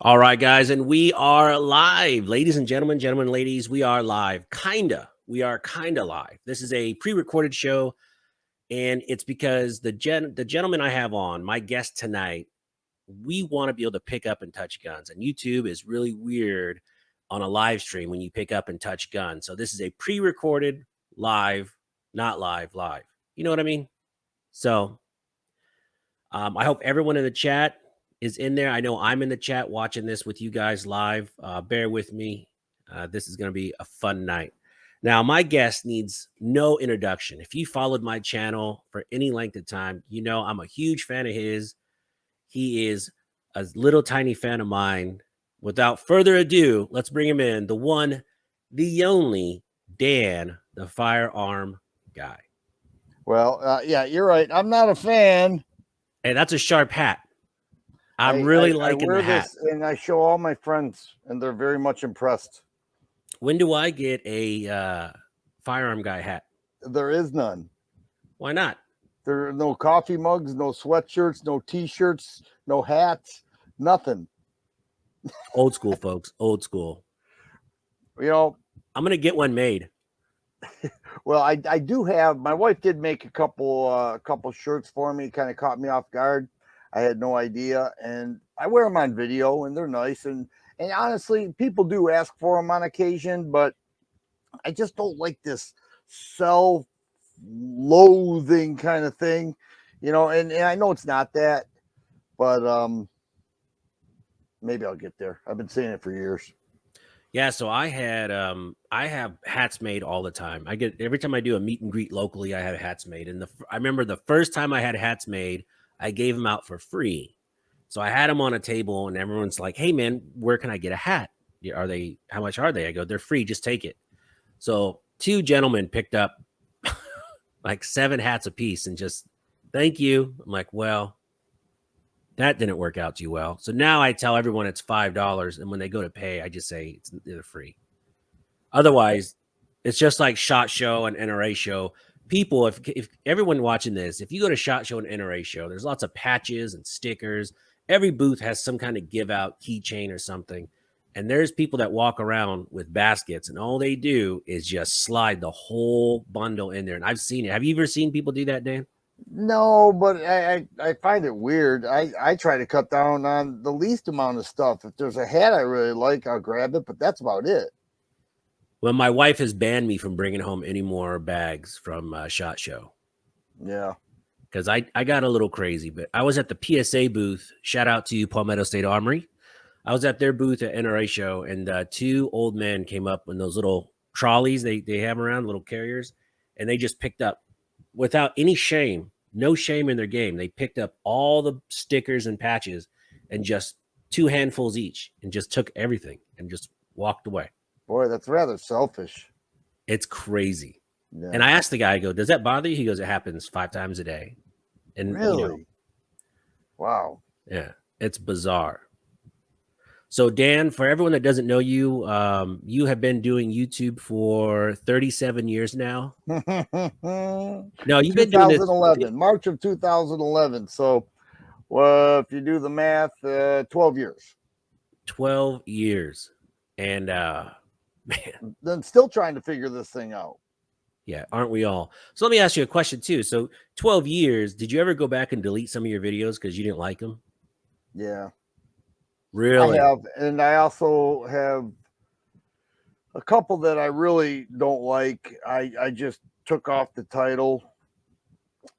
All right, guys, and we are live. Ladies and gentlemen, ladies, we are live. We are kinda live. This is a pre-recorded show, and it's because the gentleman I have on, my guest tonight, we want to be able to pick up and touch guns. And YouTube is really weird on a live stream when you pick up and touch guns. So this is a pre-recorded live, not live. You know what I mean? So I hope everyone in the chat is in there. I know I'm in the chat watching this with you guys live. Bear with me. This is going to be a fun night. Now, my guest needs no introduction. If you followed my channel for any length of time, you know I'm a huge fan of his. He is a little tiny fan of mine. Without further ado, let's bring him in. The one, the only Dan, the firearm guy. Well, yeah, you're right. I'm not a fan. Hey, that's a sharp hat. I'm I really liking wear the hat. this and I show all my friends, and they're very much impressed. When do I get a firearm guy hat? There is none. Why not? There are no coffee mugs, no sweatshirts, no T-shirts, no hats, nothing. Old school, folks. Old school. You know, I'm gonna get one made. well, I do have. My wife did make a couple shirts for me. Kind of caught me off guard. I had no idea, and I wear them on video, and they're nice. And honestly, people do ask for them on occasion, but I just don't like this self-loathing kind of thing, you know. And I know it's not that, but maybe I'll get there. I've been saying it for years. Yeah, so I have hats made all the time. I get every time I do a meet and greet locally, I have hats made. And I remember the first time I had hats made, I gave them out for free. So I had them on a table, and everyone's like, "Hey, man, where can I get a hat? Are they? How much are they?" I go, "They're free. Just take it." So two gentlemen picked up like 7 hats a piece, and just thank you. I'm like, well, that didn't work out too well. So now I tell everyone it's $5, and when they go to pay, I just say they're free. Otherwise, it's just like SHOT Show and NRA Show. People, if everyone watching this, if you go to SHOT Show and NRA Show, there's lots of patches and stickers. Every booth has some kind of give out keychain or something. And there's people that walk around with baskets, and all they do is just slide the whole bundle in there. And I've seen it. Have you ever seen people do that, Dan? No, but I find it weird. I try to cut down on the least amount of stuff. If there's a hat I really like, I'll grab it, but that's about it. Well, my wife has banned me from bringing home any more bags from SHOT Show. Yeah. Because I got a little crazy, but I was at the PSA booth. Shout out to Palmetto State Armory. I was at their booth at NRA Show, and 2 old men came up in those little trolleys they have around, little carriers, and they just picked up, without any shame, no shame in their game, they picked up all the stickers and patches and just 2 handfuls each, and just took everything and just walked away. Boy, that's rather selfish. It's crazy. Yeah. And I asked the guy, I go, does that bother you? He goes, it happens 5 times a day. And Really? you know, Wow. yeah, it's bizarre. So Dan, for everyone that doesn't know you, you have been doing YouTube for 37 years now. No, you've been doing this 2011, March of 2011. So, if you do the math, 12 years. 12 years. And man, Then still trying to figure this thing out. yeah, aren't we all? So let me ask you a question too. So 12 years, did you ever go back and delete some of your videos because you didn't like them? Yeah. Really? I have, and I also have a couple that I really don't like. I just took off the title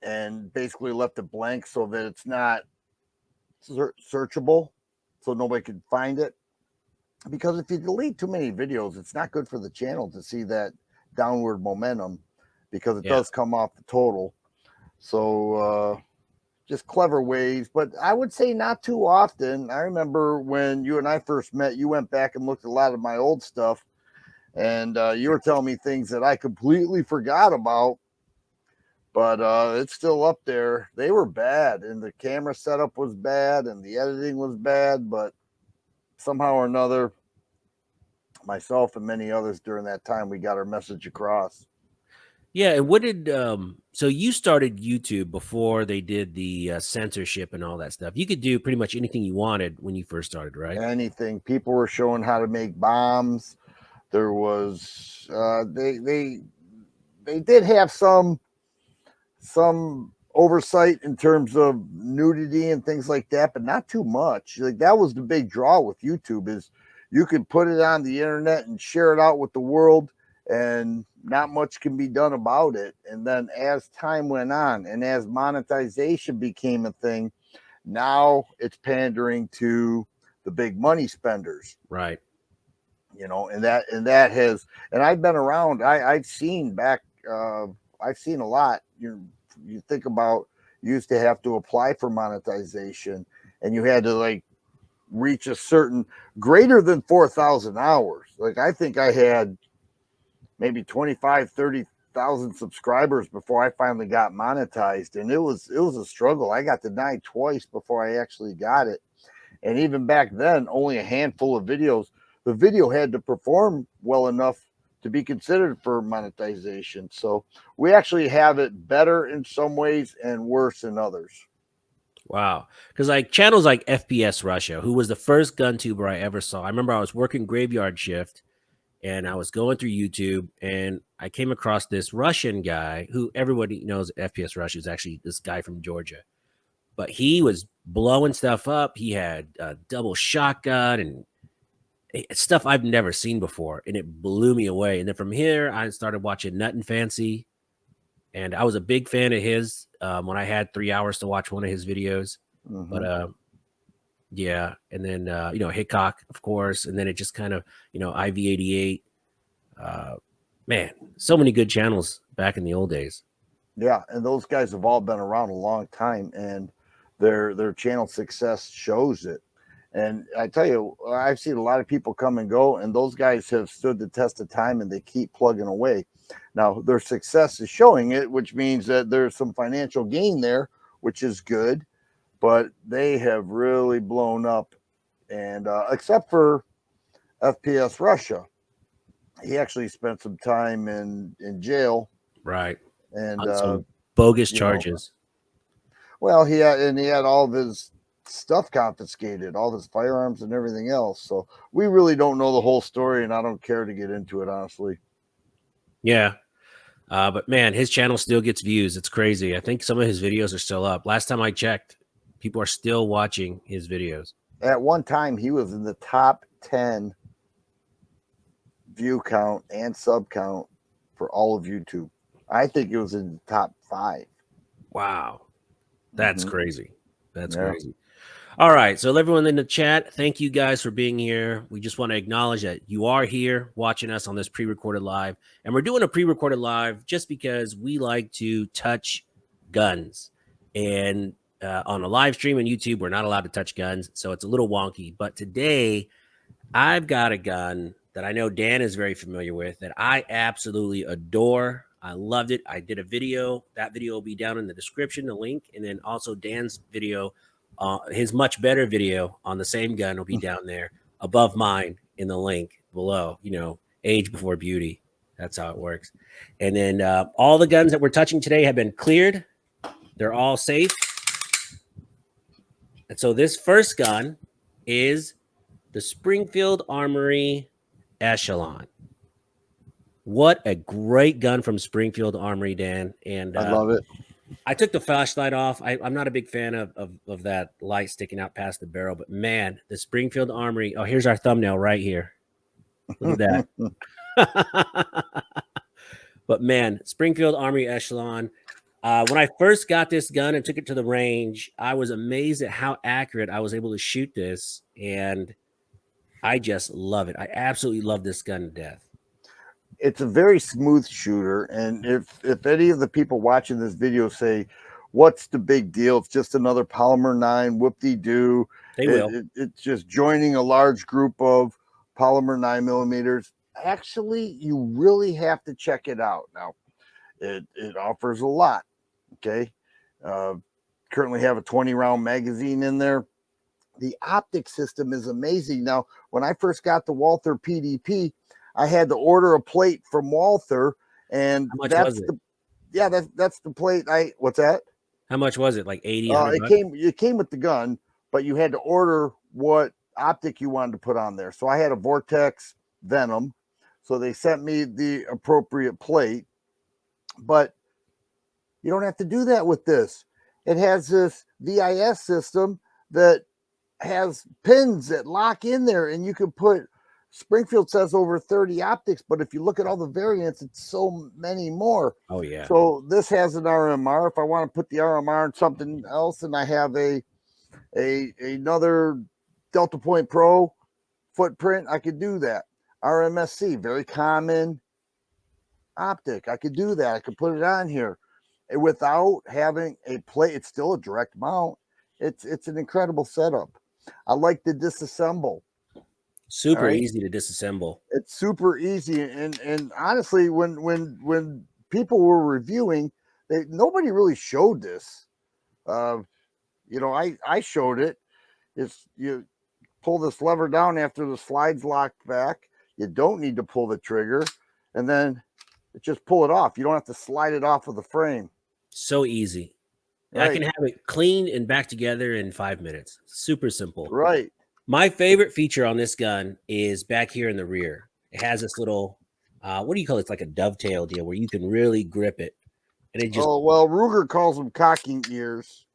and basically left it blank so that it's not searchable, so nobody could find it. Because if you delete too many videos, it's not good for the channel to see that downward momentum, because it does come off the total. So just clever ways, but I would say not too often. I remember when you and I first met, you went back and looked at a lot of my old stuff, and you were telling me things that I completely forgot about, but it's still up there. They were bad, and the camera setup was bad, and the editing was bad, but somehow or another, myself and many others during that time, we got our message across. Yeah, and what did so you started YouTube before they did the censorship and all that stuff. You could do pretty much anything you wanted when you first started, right? Anything. People were showing how to make bombs. There was they did have some oversight in terms of nudity and things like that, but not too much. Like that was the big draw with YouTube is you could put it on the internet and share it out with the world, and not much can be done about it. And then as time went on and as monetization became a thing, now it's pandering to the big money spenders, Right. and that has, and I've been around. I've seen back. I've seen a lot. You think about, you used to have to apply for monetization, and you had to like reach a certain greater than 4,000 hours. Like I think I had maybe 25, 30,000 subscribers before I finally got monetized, and it was a struggle. I got denied twice before I actually got it. And even back then, only a handful of videos. The video had to perform well enough to be considered for monetization. So we actually have it better in some ways and worse in others. Wow. Because like channels like FPS Russia, who was the first gun tuber I ever saw. I remember I was working graveyard shift and I was going through YouTube and I came across this Russian guy who everybody knows FPS Russia is actually this guy from Georgia. But he was blowing stuff up. He had a double shotgun and stuff I've never seen before. And it blew me away. And then from here, I started watching Nut and Fancy. And I was a big fan of his when I had 3 hours to watch one of his videos. But Mm-hmm. yeah, and then Hickok, of course, and then it just kind of IV88. Uh, man, so many good channels back in the old days. Yeah, and those guys have all been around a long time, and their channel success shows it. And I tell you, I've seen a lot of people come and go, and those guys have stood the test of time, and they keep plugging away. Now their success is showing it, which means that there's some financial gain there, which is good. But they have really blown up, and except for FPS Russia, he actually spent some time in jail, Right. and On some bogus you know charges. Well, he had all of his stuff confiscated, all of his firearms and everything else. So we really don't know the whole story, and I don't care to get into it, honestly. Yeah. But man, his channel still gets views. It's crazy. I think some of his videos are still up. Last time I checked, people are still watching his videos. At one time, he was in the top 10 view count and sub count for all of YouTube. I think it was in the top 5. Wow. That's Mm-hmm. crazy. That's Yeah. crazy. All right. So, everyone in the chat, thank you guys for being here. We just want to acknowledge that you are here watching us on this pre recorded live. And we're doing a pre recorded live just because we like to touch guns. And on a live stream on YouTube, we're not allowed to touch guns. So, it's a little wonky. But today, I've got a gun that I know Dan is very familiar with that I absolutely adore. I loved it. I did a video. That video will be down in the description, the link, and then also Dan's video, his much better video on the same gun will be down there above mine in the link below. Age before beauty. That's how it works. And then all the guns that we're touching today have been cleared. They're all safe. And so this first gun is the Springfield Armory Echelon. What a great gun from Springfield Armory, Dan. And I love it. I took the flashlight off. I'm not a big fan of that light sticking out past the barrel, but man, the Springfield Armory. Oh, here's our thumbnail right here. Look at that. But man, Springfield Armory Echelon. When I first got this gun and took it to the range, I was amazed at how accurate I was able to shoot this. And I just love it. I absolutely love this gun to death. It's a very smooth shooter, and if any of the people watching this video say, "What's the big deal? It's just another polymer 9, whoop-de-doo." They will. It's just joining a large group of polymer 9mm. Actually, you really have to check it out. Now, it offers a lot. Okay, uh, currently have a 20-round magazine in there. The optic system is amazing. Now, when I first got the Walther PDP, I had to order a plate from Walther, And How much was that's it? the that's the plate. What's that? How much was it? Like 80, 100 It bucks? came with the gun, but you had to order what optic you wanted to put on there. So I had a Vortex Venom, so they sent me the appropriate plate. But you don't have to do that with this. It has this VIS system that has pins that lock in there, and you can put. Springfield says over 30 optics, but if you look at all the variants, it's so many more. Oh yeah. So this has an RMR. If I want to put the RMR in something else, and I have another Delta Point Pro footprint, I could do that. RMSC, very common optic. I could do that. I could put it on here without having a plate. It's still a direct mount. It's an incredible setup. I like the disassemble. All Super right, easy to disassemble. it's super easy, and honestly, when people were reviewing, nobody really showed this. Uh, I showed it. It's you pull this lever down after the slide's locked back. You don't need to pull the trigger, and then just pull it off. You don't have to slide it off of the frame. So easy. I can Right, have it cleaned and back together in 5 minutes. Super simple. right. My favorite feature on this gun is back here in the rear. It has this little, what do you call it? It's like a dovetail deal where you can really grip it. And it just, Oh well, Ruger calls them cocking ears.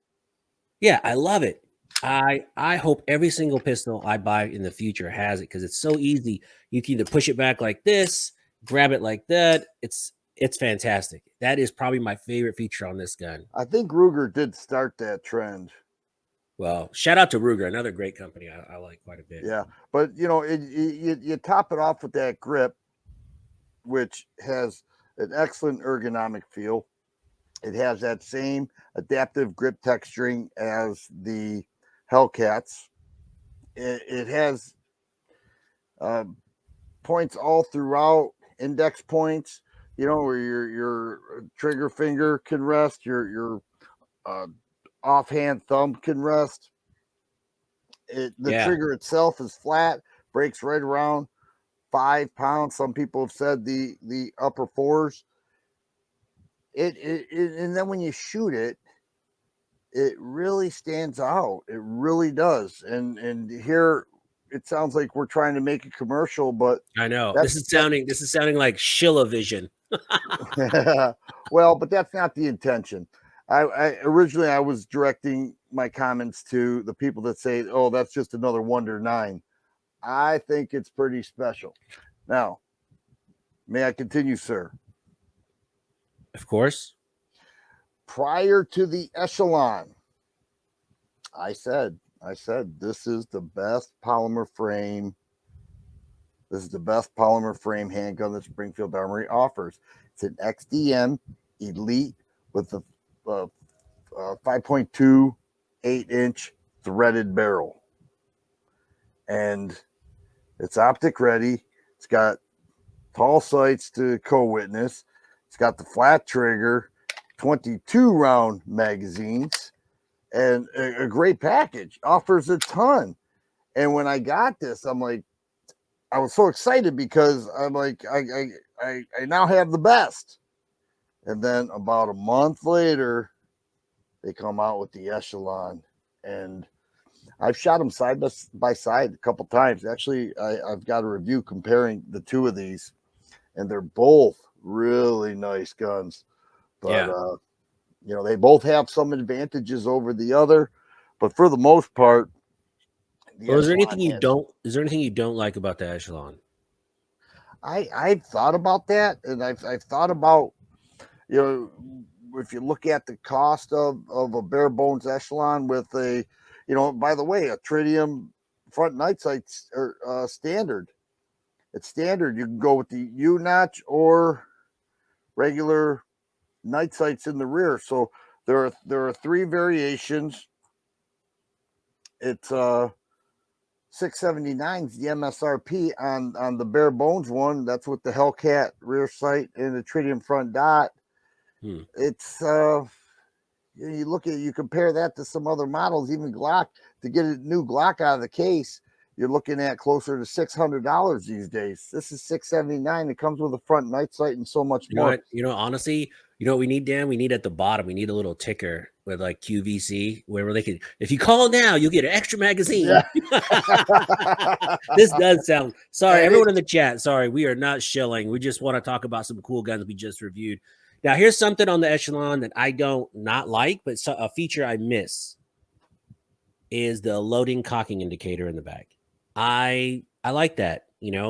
yeah, I love it. I hope every single pistol I buy in the future has it because it's so easy. You can either push it back like this, grab it like that. It's fantastic. That is probably my favorite feature on this gun. I think Ruger did start that trend. Well, shout out to Ruger, another great company I like quite a bit. Yeah, but you top it off with that grip, which has an excellent ergonomic feel. It has that same adaptive grip texturing as the Hellcats. It has points all throughout, index points. Where your trigger finger can rest, your uh, offhand thumb can rest. The Yeah. trigger itself is flat, breaks right around 5 pounds. Some people have said the upper fours. And then when you shoot it, it really stands out. It really does. And here it sounds like we're trying to make a commercial, but I know. that's This is sounding like Shilla Vision. well, but that's not the intention. I originally I was directing my comments to the people that say, "Oh, that's just another Wonder 9." I think it's pretty special. Now, may I continue, sir? Of course. Prior to the Echelon, I said this is the best polymer frame. This is the best polymer frame handgun that Springfield Armory offers. It's an XDM Elite with a 5.2 8-inch threaded barrel, and it's optic ready. It's got tall sights to co-witness. It's got the flat trigger, 22 round magazines, and a great package. Offers a ton. And when I got this, I'm like, I was so excited because I'm like, I now have the best. And then about a month later, they come out with the Echelon, and I've shot them side by side a couple times. Actually, I've got a review comparing the two of these, and they're both really nice guns. But Yeah. they both have some advantages over the other. But for the most part, the Well, Echelon has. is there anything you don't like about the Echelon? I've thought about that, and I've thought about you know if you look at the cost of a bare bones Echelon with by the way, a tritium front night sights are standard. It's standard. You can go with the U notch or regular night sights in the rear. So there are three variations. It's 679 is the MSRP on the bare bones one. That's with the Hellcat rear sight and the tritium front dot. Hmm. It's you compare that to some other models, even Glock, to get a new Glock out of the case, you're looking at closer to $600 these days. This is $679. It comes with a front night sight and so much You know more. what? Honestly, you know what we need, Dan? We need at the bottom. We need a little ticker with like QVC where they can. If you call now, you'll get an extra magazine. Yeah. This does sound. Sorry, And everyone in the chat. Sorry, we are not shilling. We just want to talk about some cool guns we just reviewed. Now, here's something on the Echelon that I don't not like, but a feature I miss is the loading cocking indicator in the back. I like that.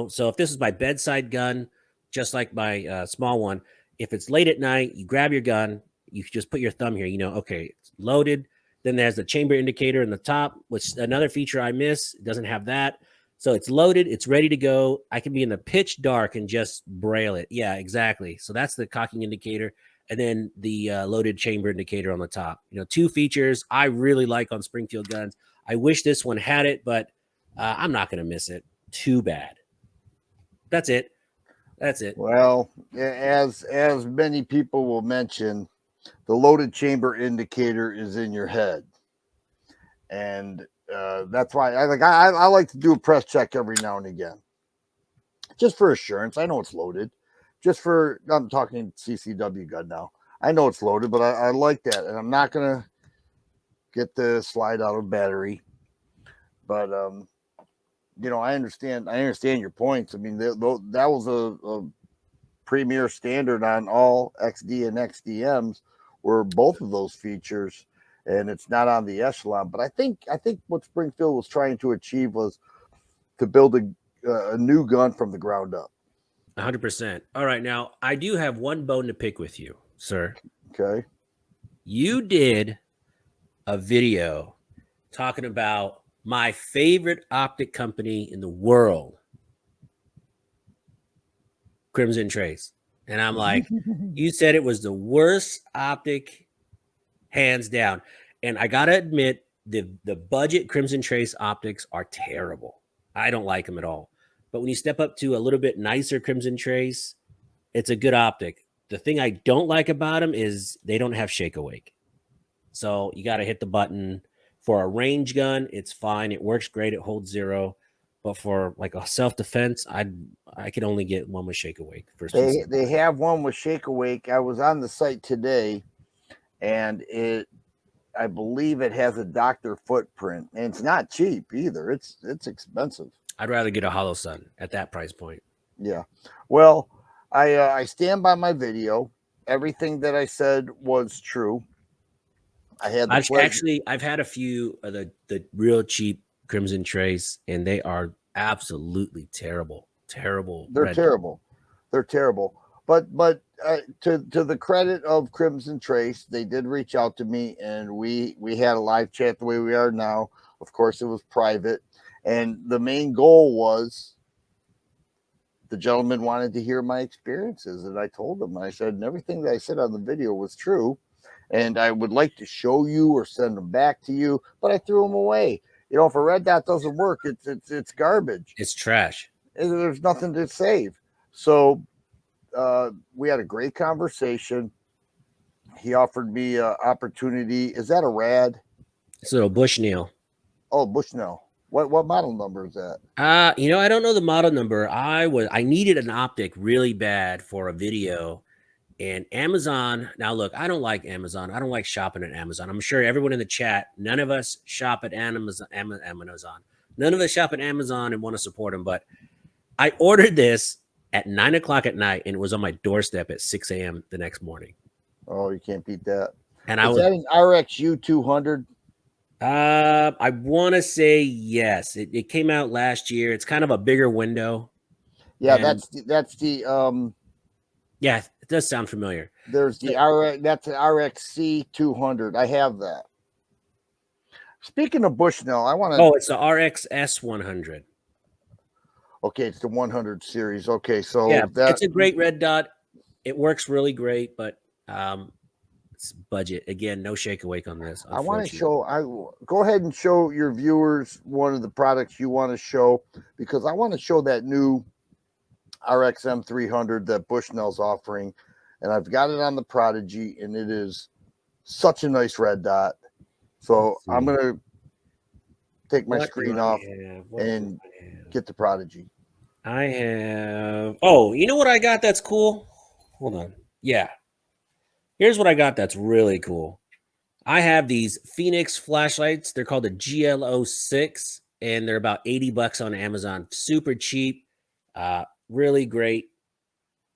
So if this is my bedside gun, just like my small one, if it's late at night, you grab your gun, you just put your thumb here, okay, it's loaded. Then there's the chamber indicator in the top, which another feature I miss. It doesn't have that. So it's loaded, it's ready to go. I can be in the pitch dark and just braille it. Yeah, exactly. So that's the cocking indicator. And then the loaded chamber indicator on the top. Two features I really like on Springfield guns. I wish this one had it, but I'm not going to miss it. Too bad. That's it. well, as many people will mention, the loaded chamber indicator is in your head, and that's why I like to do a press check every now and again, just for assurance. I know it's loaded. I'm talking CCW gun now. I know it's loaded, but I like that, and I'm not gonna get the slide out of battery. But I understand your points. I mean, that was a premier standard on all XD and XDMs were both of those features, and it's not on the Echelon. But I think what Springfield was trying to achieve was to build a new gun from the ground up. 100%. All right, now I do have one bone to pick with you, sir. Okay. You did a video talking about my favorite optic company in the world, Crimson Trace. And I'm like, you said it was the worst optic, hands down. And I got to admit, the budget Crimson Trace optics are terrible. I don't like them at all. But when you step up to a little bit nicer Crimson Trace, it's a good optic. The thing I don't like about them is they don't have shake awake. So you got to hit the button. For a range gun, it's fine. It works great. It holds 0. But for like a self-defense, I could only get one with shake awake. They have one with shake awake. I was on the site today, and I believe it has a doctor footprint, and it's not cheap either. It's expensive. I'd rather get a Hollow Sun at that price point. Yeah. Well, I stand by my video. Everything that I said was true. I had I've had a few of the real cheap Crimson Trace, and they are absolutely terrible. Terrible. They're terrible. They're terrible. But to the credit of Crimson Trace, they did reach out to me, and we had a live chat the way we are now. Of course, it was private, and the main goal was the gentleman wanted to hear my experiences, and I told him. I said, and everything that I said on the video was true, and I would like to show you or send them back to you, but I threw them away. If a red dot doesn't work, it's garbage. It's trash. There's nothing to save. So we had a great conversation. He offered me an opportunity. Is that a rad? It's a little Bushnell. Oh, Bushnell. What model number is that? I don't know the model number. I needed an optic really bad for a video, and Amazon. Now look, I don't like Amazon. I don't like shopping at Amazon. I'm sure everyone in the chat, none of us shop at Amazon. None of us shop at Amazon and want to support them. But I ordered this at 9 o'clock at night, and it was on my doorstep at 6 a.m. the next morning. Oh, you can't beat that. And is that an RXU 200? I want to say yes. It came out last year. It's kind of a bigger window. Yeah, that's the yeah, it does sound familiar. There's the RX. That's an RXC 200. I have that. Speaking of Bushnell, I want to. Oh, it's the RXS 100. Okay, it's the 100 series. Okay, so yeah, it's a great red dot. It works really great, but it's budget. Again, no shake awake on this. I want to show. Go ahead and show your viewers one of the products you want to show, because I want to show that new RXM 300 that Bushnell's offering, and I've got it on the Prodigy, and it is such a nice red dot. So I'm gonna take my What do screen I off have? What do and I have? get the Prodigy. I have. Oh, you know what I got? That's cool. Hold on. Yeah, here's what I got. That's really cool. I have these Phoenix flashlights. They're called the GL06, and they're about $80 on Amazon. Super cheap. Really great.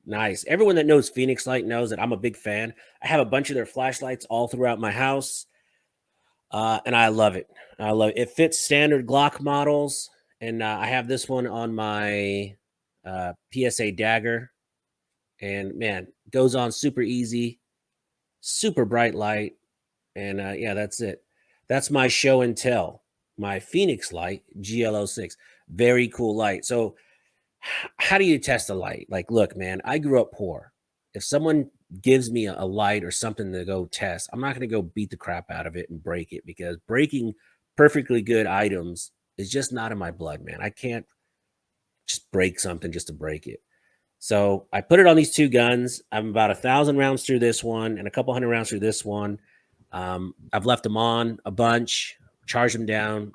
Nice. Everyone that knows Phoenix Light knows that I'm a big fan. I have a bunch of their flashlights all throughout my house, and I love it. I love it. It fits standard Glock models, and I have this one on my PSA Dagger, and man, goes on super easy, super bright light, and yeah, that's it. That's my show and tell. My Phoenix Light GL06, very cool light. So how do you test a light? Like, look, man, I grew up poor. If someone gives me a light or something to go test, I'm not going to go beat the crap out of it and break it, because breaking perfectly good items is just not in my blood, man. I can't just break something just to break it. So I put it on these two guns. I'm about 1,000 rounds through this one and a couple hundred rounds through this one. I've left them on a bunch, charged them down.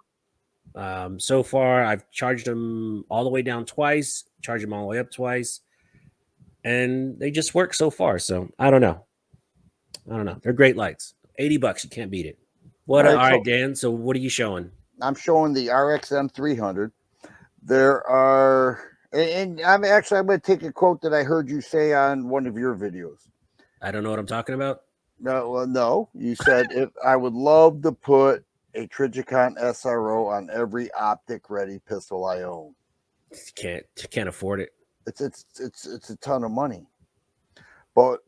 So far, I've charged them all the way down twice, charged them all the way up twice, and they just work so far. So I don't know. I don't know. They're great lights. $80, you can't beat it. All What? All right, right, so Dan. So what are you showing? I'm showing the RXM 300. There are, and I'm going to take a quote that I heard you say on one of your videos. I don't know what I'm talking about. No, well, no, you said if I would love to put a Trigicon SRO on every optic ready pistol I own. Can't afford it. It's a ton of money. But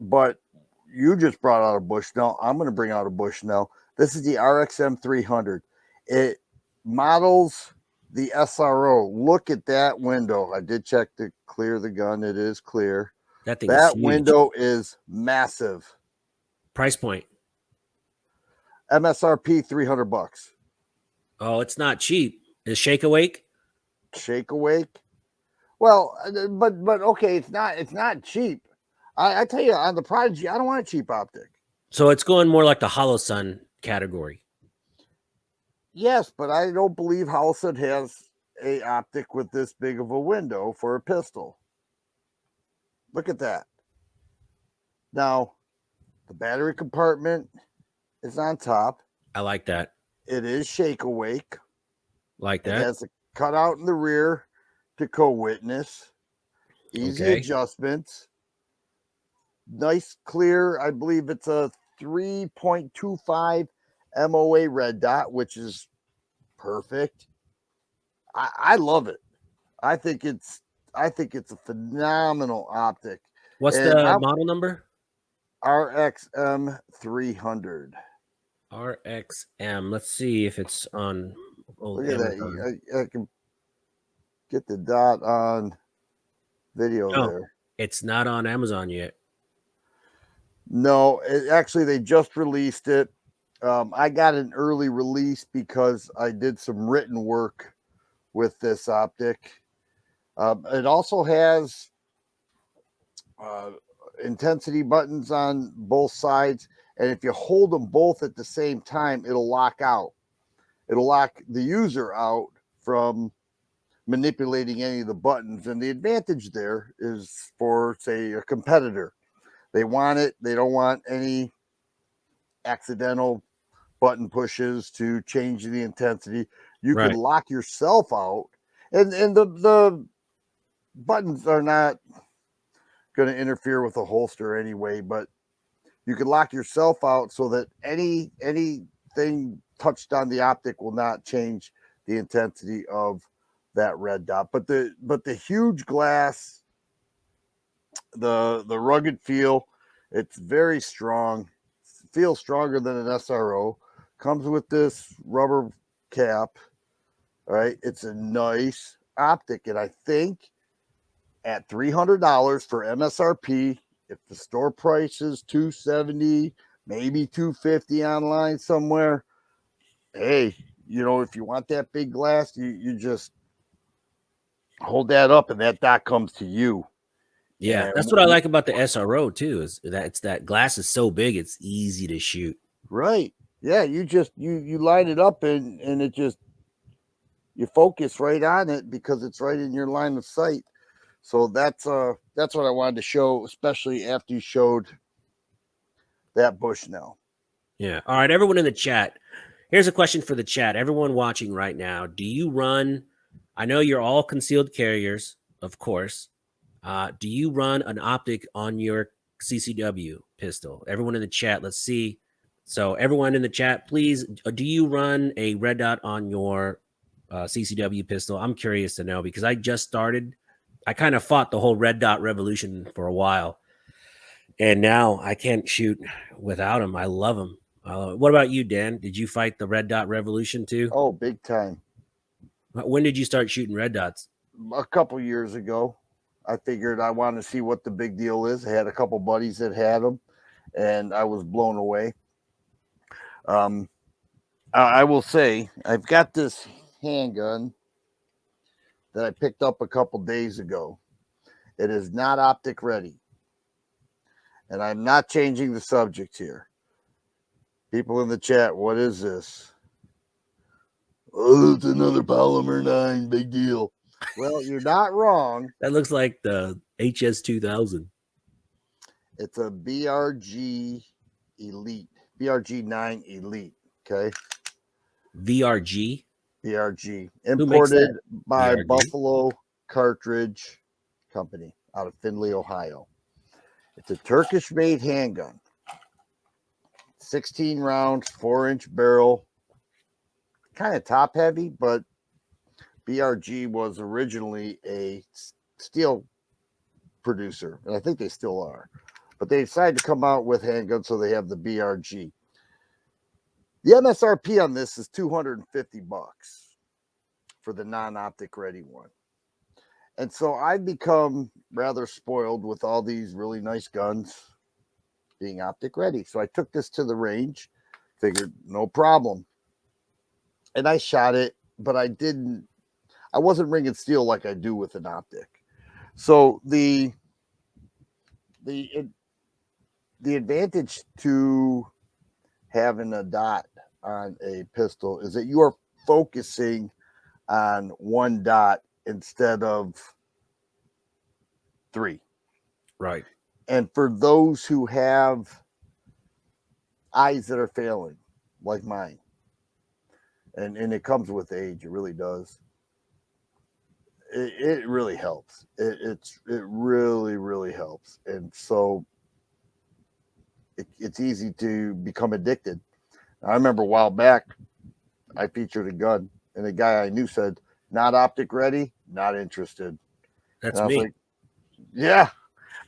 you just brought out a Bushnell. I'm going to bring out a Bushnell. This is the RXM 300. It models the SRO. Look at that window. I did check to clear the gun. It is clear. That thing is That huge. window is massive. Price point. MSRP $300. Oh, it's not cheap. Is Shake Awake? Shake Awake. Well, but okay, it's not cheap. I tell you, on the Prodigy, I don't want a cheap optic. So it's going more like the Hollow Sun category. Yes, but I don't believe Howson has a optic with this big of a window for a pistol. Look at that. Now, the battery compartment is on top. I like that. It is Shake Awake. Like It that. has a cutout in the rear to co-witness. Easy Okay. adjustments. Nice clear. I believe it's a 3.25 MOA red dot, which is perfect. I love it. I think it's a phenomenal optic. What's And the model number? RXM 300. RXM. Let's see if it's on old Look at Amazon. that. I can get the dot on video No, there. it's not on Amazon yet. No, actually, they just released it. I got an early release because I did some written work with this optic. It also has intensity buttons on both sides, and if you hold them both at the same time, it'll lock out. It'll lock the user out from manipulating any of the buttons. And the advantage there is for, say, a competitor. They want it. They don't want any accidental button pushes to change the intensity. You can Right. lock yourself out, and the buttons are not going to interfere with the holster anyway, but you can lock yourself out so that anything touched on the optic will not change the intensity of that red dot. But the huge glass, the rugged feel, it's very strong. Feels stronger than an SRO. Comes with this rubber cap. All right, it's a nice optic, and I think at $300 for MSRP, if the store price is $270, maybe $250 online somewhere, hey, if you want that big glass, you just hold that up and that dot comes to you. Yeah, And that's what I like about the SRO too, is that it's that glass is so big, it's easy to shoot. right. Yeah, you line it up and it just you focus right on it because it's right in your line of sight. So that's what I wanted to show, especially after you showed that Bushnell. Yeah. All right, everyone in the chat. Here's a question for the chat. Everyone watching right now, do you run? I know you're all concealed carriers, of course. Do you run an optic on your CCW pistol? Everyone in the chat, let's see. So everyone in the chat, please, do you run a red dot on your CCW pistol? I'm curious to know because I just started. I kind of fought the whole red dot revolution for a while, and now I can't shoot without them. I love them. What about you, Dan? Did you fight the red dot revolution too? Oh, big time. When did you start shooting red dots? A couple years ago. I figured I wanted to see what the big deal is. I had a couple buddies that had them, and I was blown away. I will say I've got this handgun that I picked up a couple days ago. It is not optic ready, and I'm not changing the subject here. People in the chat, what is this? Oh, it's another Polymer 9. Big deal. Well, you're not wrong. That looks like the HS2000. It's a BRG Elite, BRG 9 Elite. Okay. VRG. BRG. Who makes Imported that? by VRG? Buffalo Cartridge Company out of Findlay, Ohio. It's a Turkish made handgun. 16 rounds, 4-inch barrel. Kind of top heavy, but BRG was originally a steel producer, and I think they still are. But they decided to come out with handguns, so they have the BRG. The MSRP on this is $250 for the non-optic ready one. And so I've become rather spoiled with all these really nice guns being optic ready. So I took this to the range, figured no problem. And I shot it, but I wasn't ringing steel like I do with an optic. So the advantage to having a dot on a pistol is that you are focusing on one dot instead of 3. Right. And for those who have eyes that are failing, like mine, and it comes with age, it really does. It really helps. It really helps. And so it's easy to become addicted. I remember a while back, I featured a gun, and a guy I knew said, "Not optic ready, not interested." That's And I was me. like, "Yeah."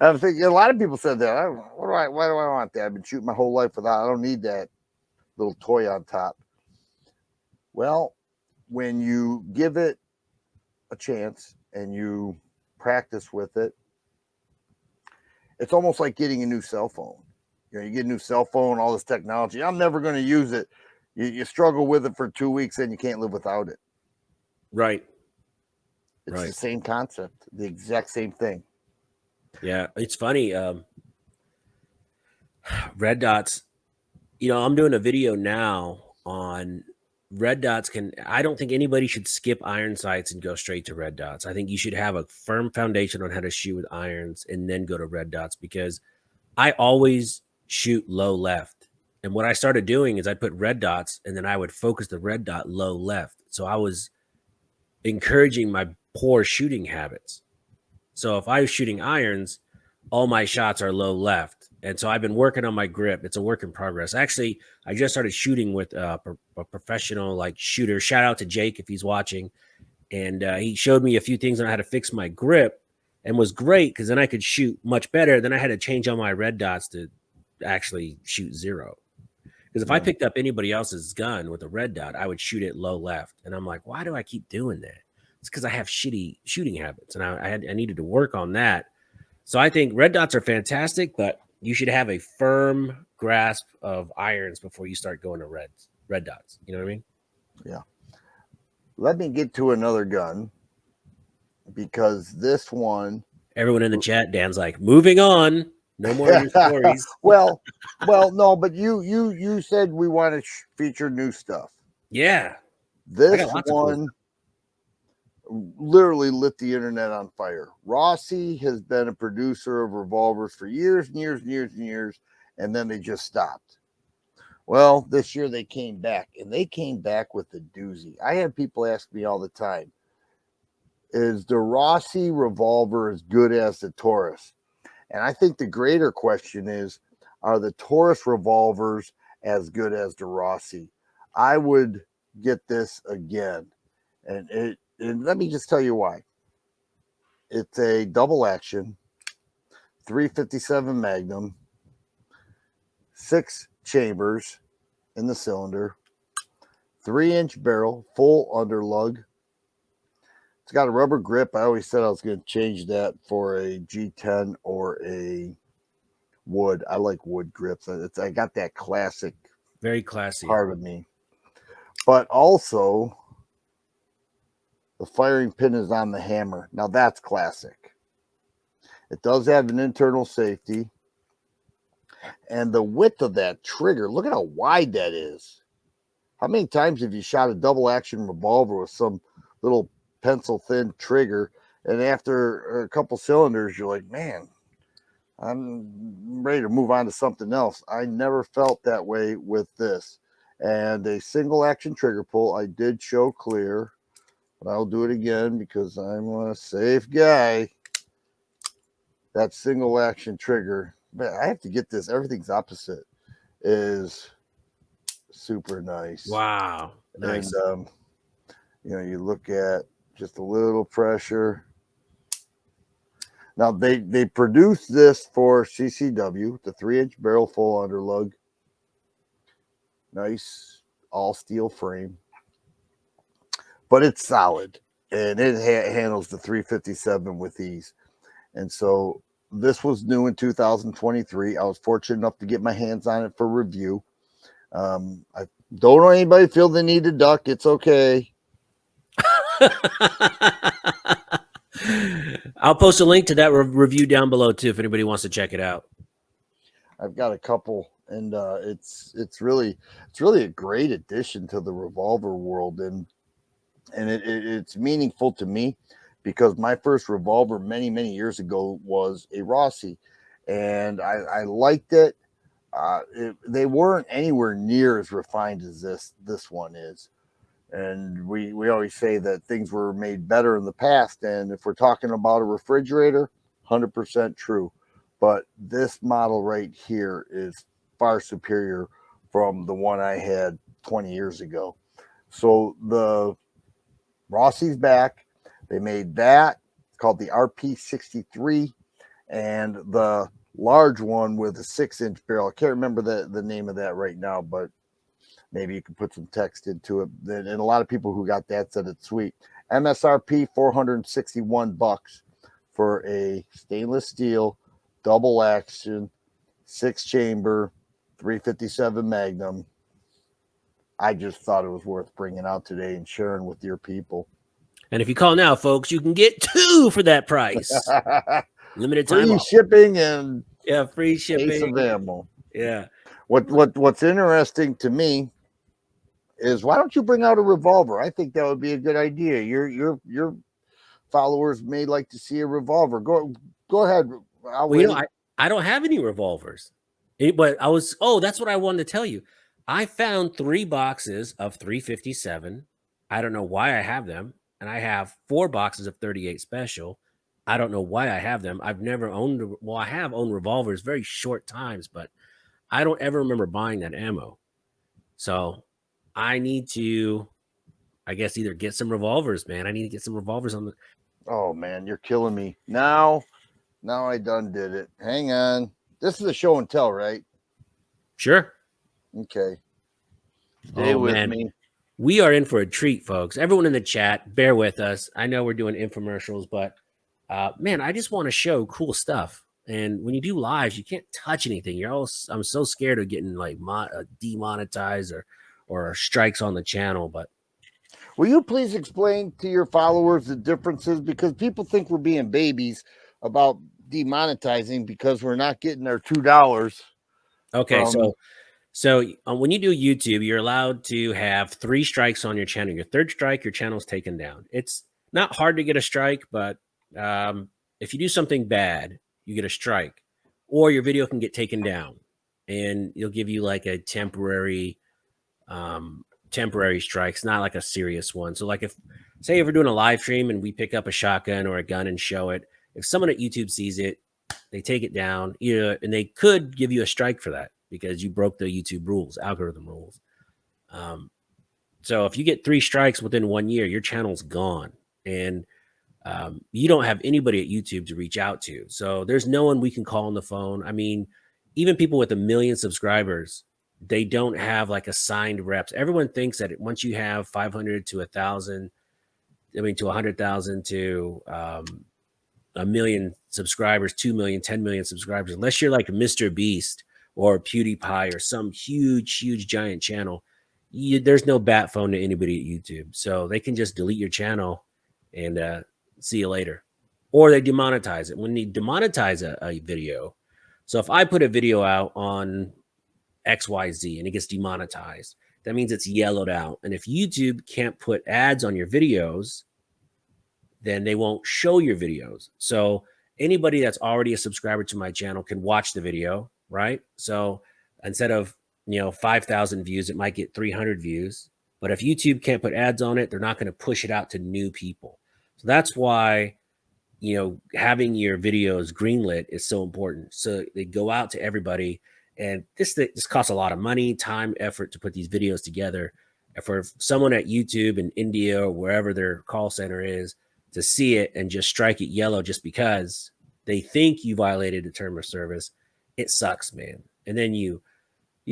I was thinking a lot of people said that. Why do I want that? I've been shooting my whole life without. I don't need that little toy on top. Well, when you give it a chance and you practice with it, it's almost like getting a new cell phone. You get a new cell phone, all this technology. I'm never going to use it. You struggle with it for 2 weeks, and you can't live without it. Right. It's the same concept, the exact same thing. Yeah, it's funny. Red dots. I'm doing a video now on red dots. I don't think anybody should skip iron sights and go straight to red dots. I think you should have a firm foundation on how to shoot with irons and then go to red dots, because I always shoot low left. And what I started doing is I put red dots and then I would focus the red dot low left. So I was encouraging my poor shooting habits. So if I was shooting irons, all my shots are low left. And so I've been working on my grip. It's a work in progress. Actually, I just started shooting with a professional shooter. Shout out to Jake if he's watching. And he showed me a few things on how to fix my grip, and was great because then I could shoot much better. Then I had to change all my red dots to actually shoot 0. Because if I picked up anybody else's gun with a red dot, I would shoot it low left. And I'm like, why do I keep doing that? It's because I have shitty shooting habits, and I needed to work on that. So I think red dots are fantastic, but you should have a firm grasp of irons before you start going to red dots. You know what I mean? Yeah. Let me get to another gun, because this one. Everyone in the chat, Dan's like, moving on. No more of your stories. well, no, but you said we want to feature new stuff. Yeah. This one literally lit the internet on fire. Rossi has been a producer of revolvers for years and years and years and years, and then they just stopped. Well, this year they came back, and they came back with a doozy. I have people ask me all the time, is the Rossi revolver as good as the Taurus? And I think the greater question is, are the Taurus revolvers as good as the Rossi? I would get this again. And let me just tell you why. It's a double action, 357 Magnum, 6 chambers in the cylinder, 3-inch barrel, full underlug. It's got a rubber grip. I always said I was going to change that for a G10 or a wood. I like wood grips. I got that classic Very classy. part of me. But also, the firing pin is on the hammer. Now that's classic. It does have an internal safety. And the width of that trigger, look at how wide that is. How many times have you shot a double action revolver with some little pencil thin trigger, and after a couple cylinders, you're like, man, I'm ready to move on to something else. I never felt that way with this. And a single action trigger pull, I did show clear, but I'll do it again because I'm a safe guy. That single action trigger, man, I have to get this. Everything's opposite is super nice. Wow. Nice. And, you look at just a little pressure. Now, they produced this for CCW, the 3-inch barrel full underlug. Nice all steel frame. But it's solid, and it handles the 357 with ease. And so this was new in 2023. I was fortunate enough to get my hands on it for review. I don't want anybody feel the need to duck. It's okay. I'll post a link to that review down below too if anybody wants to check it out. I've got a couple, and it's really a great addition to the revolver world, and it's meaningful to me because my first revolver many years ago was a Rossi, and I liked it. They weren't anywhere near as refined as this one is. And we always say that things were made better in the past. And if we're talking about a refrigerator, 100% true. But this model right here is far superior from the one I had 20 years ago. So the Rossi's back. They made that. It's called the RP63. And the large one with a 6-inch barrel. I can't remember the name of that right now, but maybe you can put some text into it. And a lot of people who got that said it's sweet. MSRP $461 for a stainless steel double action 6-chamber 357 Magnum. I just thought it was worth bringing out today and sharing with your people. And if you call now, folks, you can get 2 for that price. Limited time free off. shipping and free shipping. Case of ammo. Yeah. What's interesting to me is, why don't you bring out a revolver? I think that would be a good idea. Your followers may like to see a revolver. Go ahead. I don't have any revolvers. But that's what I wanted to tell you. I found 3 boxes of 357. I don't know why I have them. And I have 4 boxes of 38 special. I don't know why I have them. I've never owned, I have owned revolvers very short times, but I don't ever remember buying that ammo. So I need to, I guess, either get some revolvers, man. I need to get some revolvers on the. Oh man, you're killing me. Now I done did it. Hang on. This is a show and tell, right? Sure. Okay. Stay with me. We are in for a treat, folks. Everyone in the chat, bear with us. I know we're doing infomercials, but man, I just want to show cool stuff. And when you do lives, you can't touch anything. I'm so scared of getting like demonetized or strikes on the channel. But will you please explain to your followers the differences? Because people think we're being babies about demonetizing because we're not getting our $2. Okay, so when you do YouTube, you're allowed to have 3 strikes on your channel. Your 3rd strike, your channel's taken down. It's not hard to get a strike, but if you do something bad, you get a strike, or your video can get taken down, and it'll give you like a temporary strikes, not like a serious one. So, like say if we're doing a live stream and we pick up a shotgun or a gun and show it, if someone at YouTube sees it, they take it down, and they could give you a strike for that because you broke the YouTube rules, algorithm rules. So if you get 3 strikes within 1 year, your channel's gone, and you don't have anybody at YouTube to reach out to. So there's no one we can call on the phone. I mean, even people with 1 million subscribers, they don't have like assigned reps. Everyone thinks that once you have 500 to 1,000, I mean, to 100,000 to 1 million subscribers, 2 million, 10 million subscribers, unless you're like Mr. Beast or PewDiePie or some huge giant channel, there's no bat phone to anybody at YouTube. So they can just delete your channel and see you later. Or they demonetize it. When they demonetize a video, so if I put a video out on XYZ and it gets demonetized, that means it's yellowed out. And if YouTube can't put ads on your videos, then they won't show your videos. So anybody that's already a subscriber to my channel can watch the video, right? So instead of 5,000 views, it might get 300 views. But if YouTube can't put ads on it, they're not going to push it out to new people. So that's why having your videos greenlit is so important. So they go out to everybody, and this costs a lot of money, time, effort to put these videos together. And for someone at YouTube in India or wherever their call center is to see it and just strike it yellow just because they think you violated a term of service, it sucks, man. And then you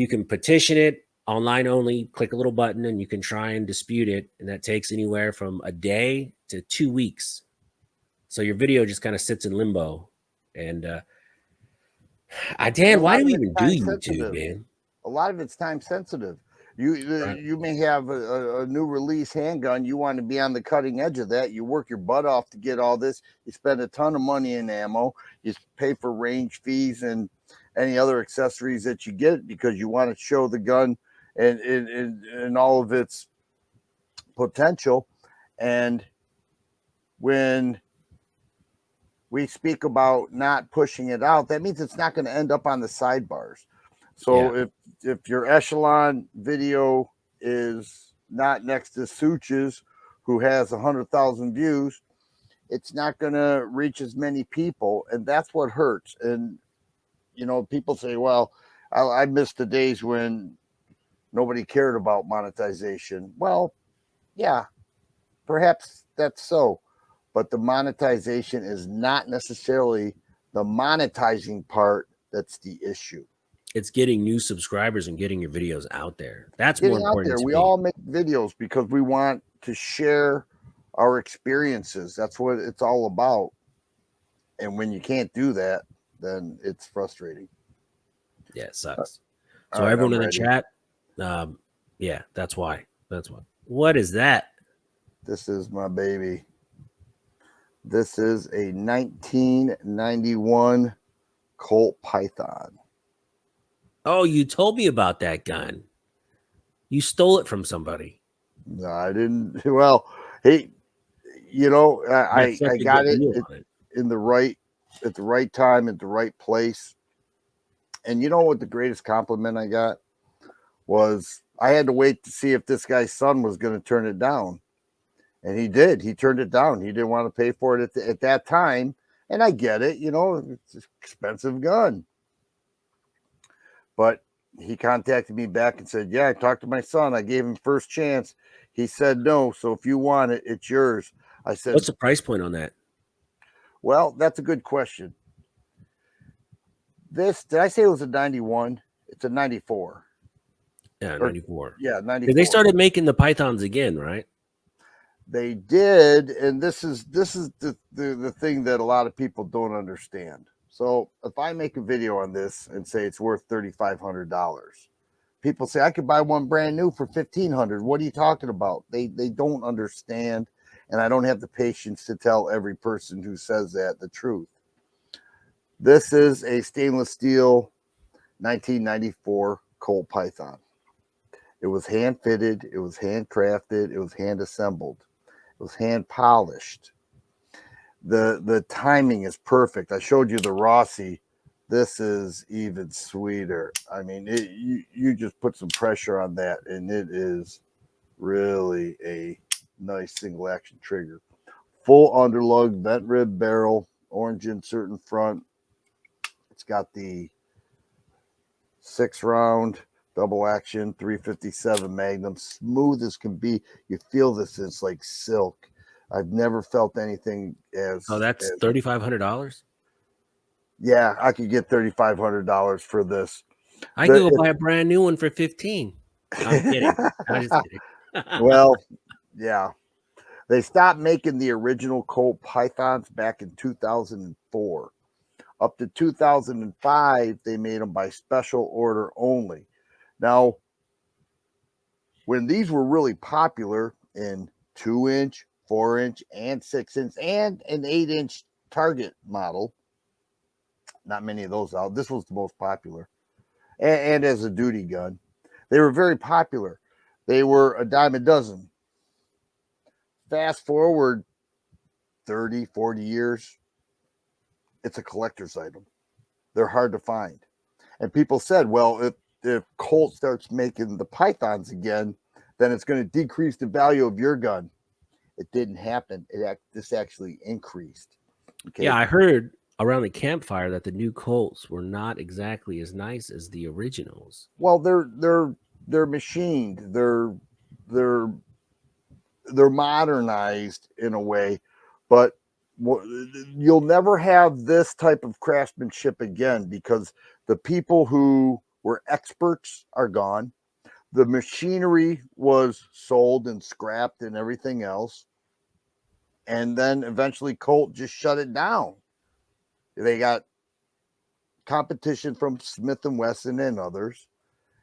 can petition it online only, click a little button, and you can try and dispute it. And that takes anywhere from a day to 2 weeks. So your video just kind of sits in limbo. And Dan, why do we even do YouTube, man? A lot of it's time sensitive. You may have a new release handgun. You want to be on the cutting edge of that. You work your butt off to get all this. You spend a ton of money in ammo. You pay for range fees and any other accessories that you get because you want to show the gun and all of its potential. And when we speak about not pushing it out, that means it's not going to end up on the sidebars. So if your Echelon video is not next to Suches, who has 100,000 views, it's not going to reach as many people, and that's what hurts. And people say, "Well, I miss the days when nobody cared about monetization." Well, yeah, perhaps that's so, but the monetization is not necessarily the monetizing part that's the issue. It's getting new subscribers and getting your videos out there. That's Getting more out important there. to We me. all make videos because we want to share our experiences. That's what it's all about. And when you can't do that, then it's frustrating. Yeah, it sucks. So All right, everyone I'm in the ready. chat, yeah, that's why. That's why. What is that? This is my baby. This is a 1991 Colt Python. Oh, you told me about that gun. You stole it from somebody. No, I didn't. Well, hey, I got it in the right at the right time at the right place. And you know what the greatest compliment I got was? I had to wait to see if this guy's son was going to turn it down. And he did. He turned it down. He didn't want to pay for it at that time. And I get it. It's an expensive gun. But he contacted me back and said, "Yeah, I talked to my son. I gave him first chance. He said no. So if you want it, it's yours." I said, "What's the price point on that?" "Well, that's a good question. Did I say it was a 91? It's a 94. Yeah, 94. Yeah, 94. They started making the Pythons again, right? They did, and this is the thing that a lot of people don't understand. So if I make a video on this and say it's worth $3,500, people say I could buy one brand new for $1,500. What are you talking about? They don't understand, and I don't have the patience to tell every person who says that the truth. This is a stainless steel 1994 Colt Python. It was hand fitted, it was handcrafted, it was hand assembled. It was hand polished. The timing is perfect. I showed you the Rossi. This is even sweeter. I mean, you just put some pressure on that, and it is really a nice single action trigger. Full underlug, vent rib barrel, orange insert in front. It's got the 6-round double action 357 Magnum, smooth as can be. You feel this is like silk. I've never felt anything Oh, that's as $3,500. yeah, I could get $3,500 for this. I could go buy a brand new one for 15. I'm kidding. I'm just kidding. Well, yeah. They stopped making the original Colt Pythons back in 2004. Up to 2005, they made them by special order only. Now, when these were really popular in 2-inch, 4-inch, and 6-inch, and an 8-inch target model, not many of those out. This was the most popular. And as a duty gun, they were very popular. They were a dime a dozen. Fast forward 30, 40 years, it's a collector's item. They're hard to find. And people said, well, if Colt starts making the Pythons again, then it's going to decrease the value of your gun. It didn't happen. This actually increased. Okay. Yeah, I heard around the campfire that the new Colts were not exactly as nice as the originals. Well, they're machined. They're modernized in a way, but you'll never have this type of craftsmanship again because the people who were experts are gone. The machinery was sold and scrapped and everything else. And then eventually Colt just shut it down. They got competition from Smith and Wesson and others,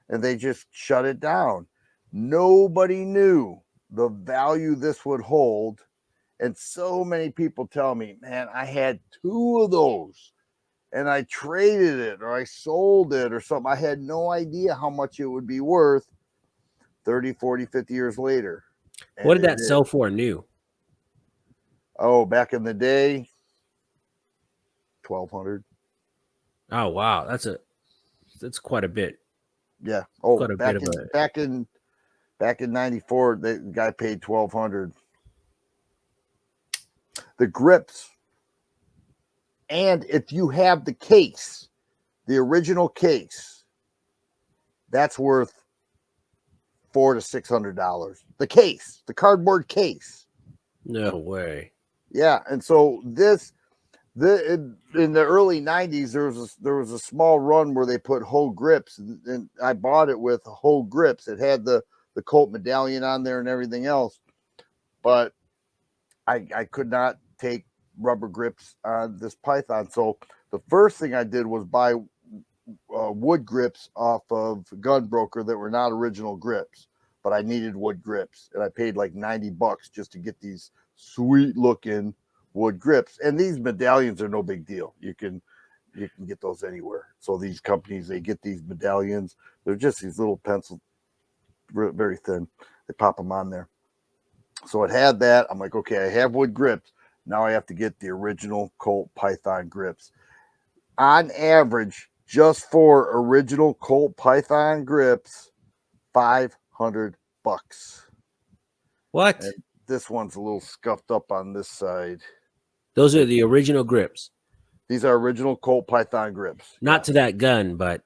and they just shut it down. Nobody knew the value this would hold. And so many people tell me, man, I had 2 of those and I traded it or I sold it or something. I had no idea how much it would be worth 30, 40, 50 years later. And What did that sell for new? Oh, back in the day, 1,200. Oh wow, that's quite a bit. Yeah. Oh, Quite a bit of a back in '94, the guy paid 1,200. The grips, and if you have the case, the original case, that's worth $400 to $600. The case, the cardboard case. no way. Yeah, and so in the early '90s, there was a small run where they put whole grips, and I bought it with whole grips. It had the Colt medallion on there and everything else, but I could not take rubber grips on this Python. So the first thing I did was buy wood grips off of Gunbroker that were not original grips, but I needed wood grips, and I paid like $90 just to get these sweet looking wood grips. And these medallions are no big deal. You can get those anywhere. So these companies, they get these medallions. They're just these little pencil, very thin. They pop them on there. So it had that. I'm like, okay, I have wood grips. Now I have to get the original Colt Python grips. On average, just for original Colt Python grips, $500. What? And this one's a little scuffed up on this side. Those are the original grips. These are original Colt Python grips. Not to that gun, but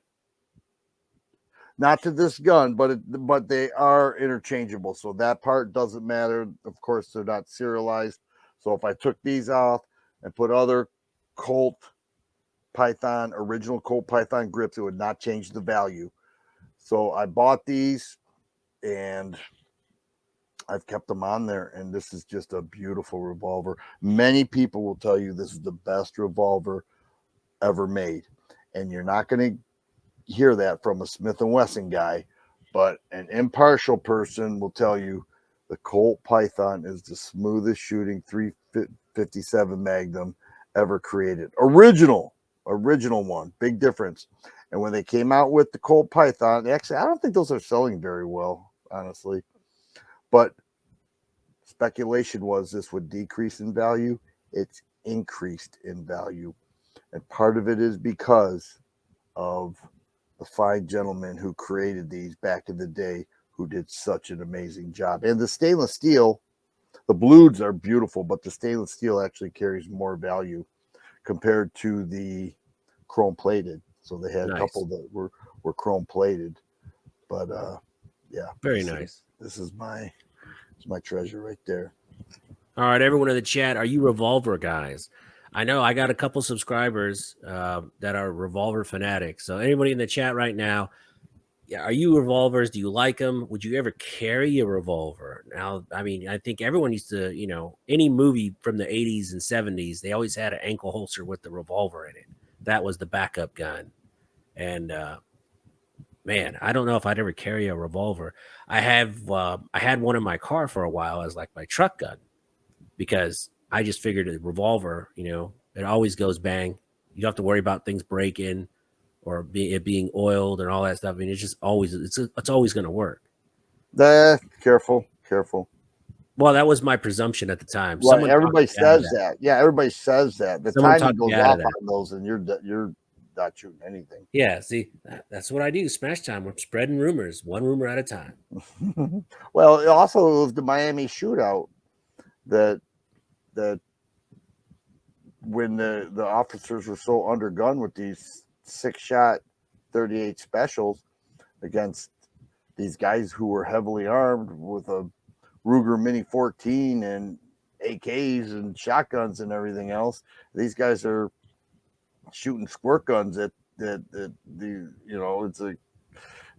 not to this gun, but they are interchangeable. So that part doesn't matter. Of course, they're not serialized. So if I took these off and put other Colt Python, original Colt Python grips, it would not change the value. So I bought these and I've kept them on there, and this is just a beautiful revolver. Many people will tell you this is the best revolver ever made, and you're not going to hear that from a Smith and Wesson guy, but an impartial person will tell you the Colt Python is the smoothest shooting 357 Magnum ever created. Original one, big difference. And when they came out with the Colt Python, actually, I don't think those are selling very well, honestly. But speculation was this would decrease in value. It's increased in value. And part of it is because of the fine gentleman who created these back in the day, who did such an amazing job. And the stainless steel, the blues are beautiful, but the stainless steel actually carries more value compared to the chrome plated. So they had a Nice. couple that were chrome plated. But yeah, Very nice. this is my treasure right there. All right, everyone in the chat, are you revolver guys? I know I got a couple subscribers that are revolver fanatics. So anybody in the chat right now, yeah, are you revolvers? Do you like them? Would you ever carry a revolver? Now, I mean, I think everyone used to, any movie from the 80s and 70s, they always had an ankle holster with the revolver in it. That was the backup gun. And man, I don't know if I'd ever carry a revolver. I had one in my car for a while as like my truck gun, because I just figured a revolver, it always goes bang. You don't have to worry about things breaking or it being oiled and all that stuff. I mean, it's just always it's always going to work. Careful. Well, that was my presumption at the time. Well, Someone everybody says that. Yeah, everybody says that. The Someone timing talked me goes out of off that. on those, and you're not shooting anything. Yeah, see, that's what I do. Smash time. We're spreading rumors, one rumor at a time. Well, it also was the Miami shootout that when the officers were so undergunned with these 6-shot 38 specials against these guys who were heavily armed with a Ruger Mini 14 and AKs and shotguns and everything else. These guys are shooting squirt guns at the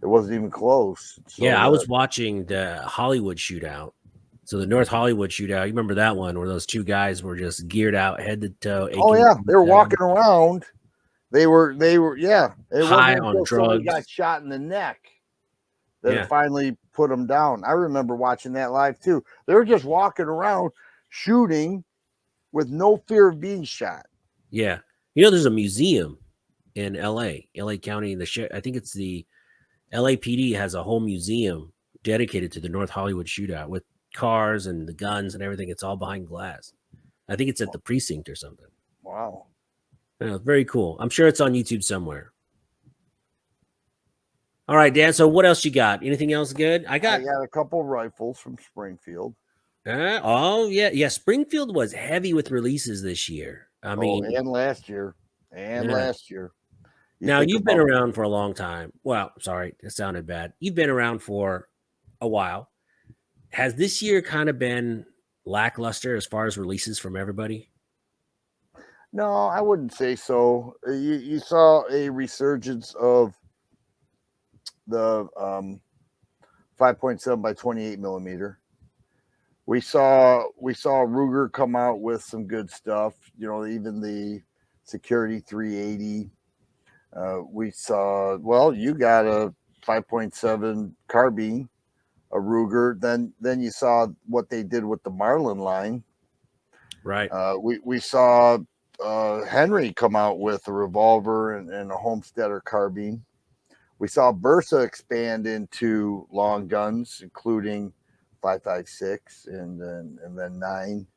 it wasn't even close. So, Yeah, I was watching the Hollywood shootout. So the North Hollywood shootout, you remember that one where those two guys were just geared out head to toe. oh yeah, they were walking around. They were yeah. It high wasn't on until somebody drugs. got shot in the neck that Yeah. it finally put them down. I remember watching that live too. They were just walking around shooting with no fear of being shot. Yeah. There's a museum in LA County. I think it's the LAPD has a whole museum dedicated to the North Hollywood shootout with cars and the guns and everything. It's all behind glass. I think it's at the precinct or something. Wow. Yeah, very cool. I'm sure it's on YouTube somewhere. All right, Dan. So what else you got? Anything else good? I got a couple rifles from Springfield. Oh yeah. Springfield was heavy with releases this year. I mean, and last year. Now you've been around for a long time. Well, sorry, it sounded bad. You've been around for a while. Has this year kind of been lackluster as far as releases from everybody? No, I wouldn't say so. You saw a resurgence of the 5.7 by 28 millimeter. We saw Ruger come out with some good stuff. Even the Security 380. We saw, well, you got a 5.7 carbine, a Ruger. Then you saw what they did with the Marlin line. Right. We saw Henry come out with a revolver and a Homesteader carbine. We saw Versa expand into long guns, including 5.56 and then 9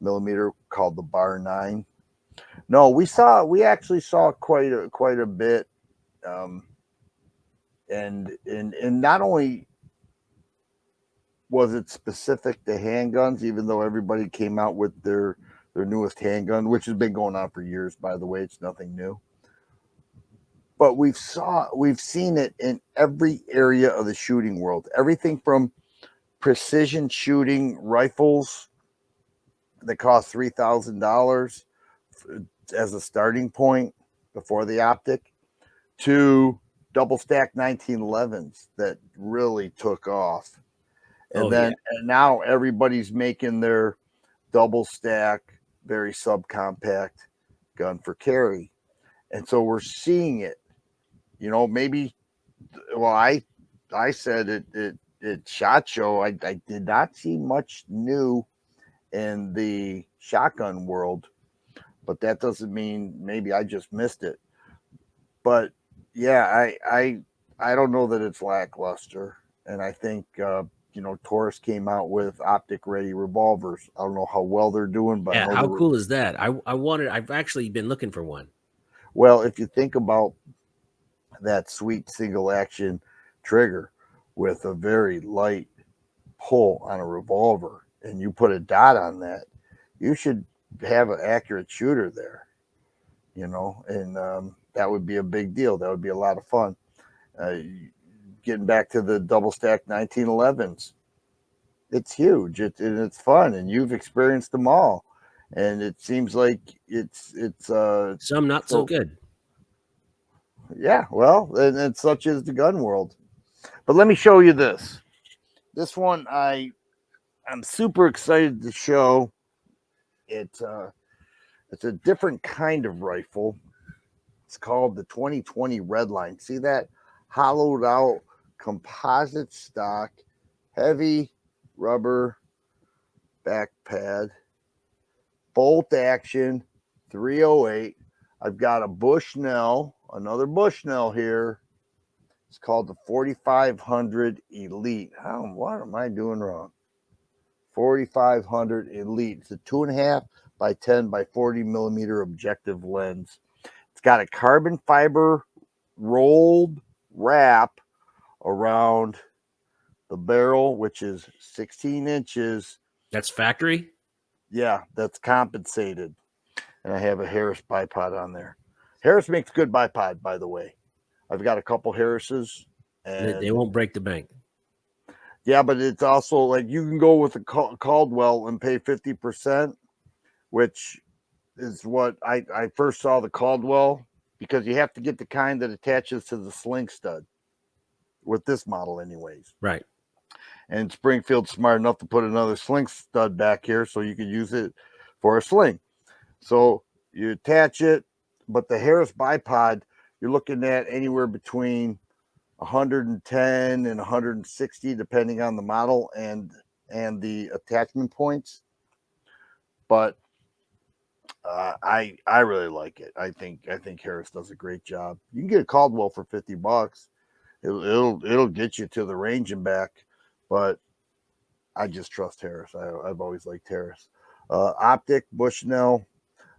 millimeter called the Bar 9. No, we actually saw quite a bit, and not only was it specific to handguns, even though everybody came out with their newest handgun, which has been going on for years, by the way, it's nothing new. But we've seen it in every area of the shooting world. Everything from precision shooting rifles that cost $3,000 as a starting point before the optic, to double stack 1911s that really took off. And and now everybody's making their double stack, very subcompact gun for carry. And so we're seeing it. Maybe, well, I said it SHOT Show. I did not see much new in the shotgun world, but that doesn't mean maybe I just missed it. But yeah, I don't know that it's lackluster, and I think Taurus came out with optic ready revolvers. I don't know how well they're doing, but I Yeah, know how they're cool is that? I've actually been looking for one. well. If you think about that sweet single action trigger with a very light pull on a revolver, and you put a dot on that, you should have an accurate shooter there. And that would be a big deal. That would be a lot of fun. Getting back to the double stack 1911s, it's huge. And it's fun, and you've experienced them all. And it seems like it's Some not so so good. yeah. Well, and such is the gun world. But let me show you this. This one I'm super excited to show. It's a different kind of rifle. It's called the 2020 Redline. See that hollowed out composite stock, heavy rubber back pad, bolt action, 308. I've got a Bushnell, another Bushnell here. It's called the 4500 Elite. What am I doing wrong? 4500 Elite. It's a 2.5 by 10 by 40 millimeter objective lens. It's got a carbon fiber rolled wrap around the barrel, which is 16 inches. That's factory. Yeah, that's compensated. And I have a Harris bipod on there. Harris makes good bipod, by the way. I've got a couple Harrises, and They won't break the bank. yeah, but it's also like you can go with a Caldwell and pay 50%, which is what I first saw the Caldwell, because you have to get the kind that attaches to the sling stud with this model anyways. Right. And Springfield's smart enough to put another sling stud back here so you could use it for a sling. So you attach it, but the Harris bipod, you're looking at anywhere between 110 and 160 depending on the model and the attachment points. But I really like it. I think Harris does a great job. You can get a Caldwell for $50. It'll get you to the range and back, but I just trust Harris. I've always liked Harris. Optic Bushnell.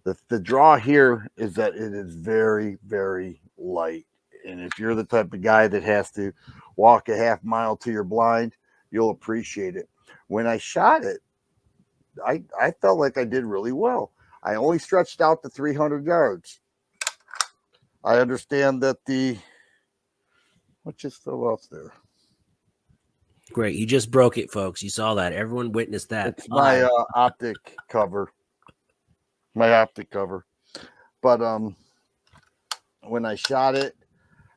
The draw here is that it is very, very light. And if you're the type of guy that has to walk a half mile to your blind, you'll appreciate it. When I shot it, I felt like I did really well. I only stretched out to 300 yards. I understand that what just fell off there? Great. You just broke it, folks. You saw that. Everyone witnessed that. It's my optic cover. My optic cover. But when I shot it,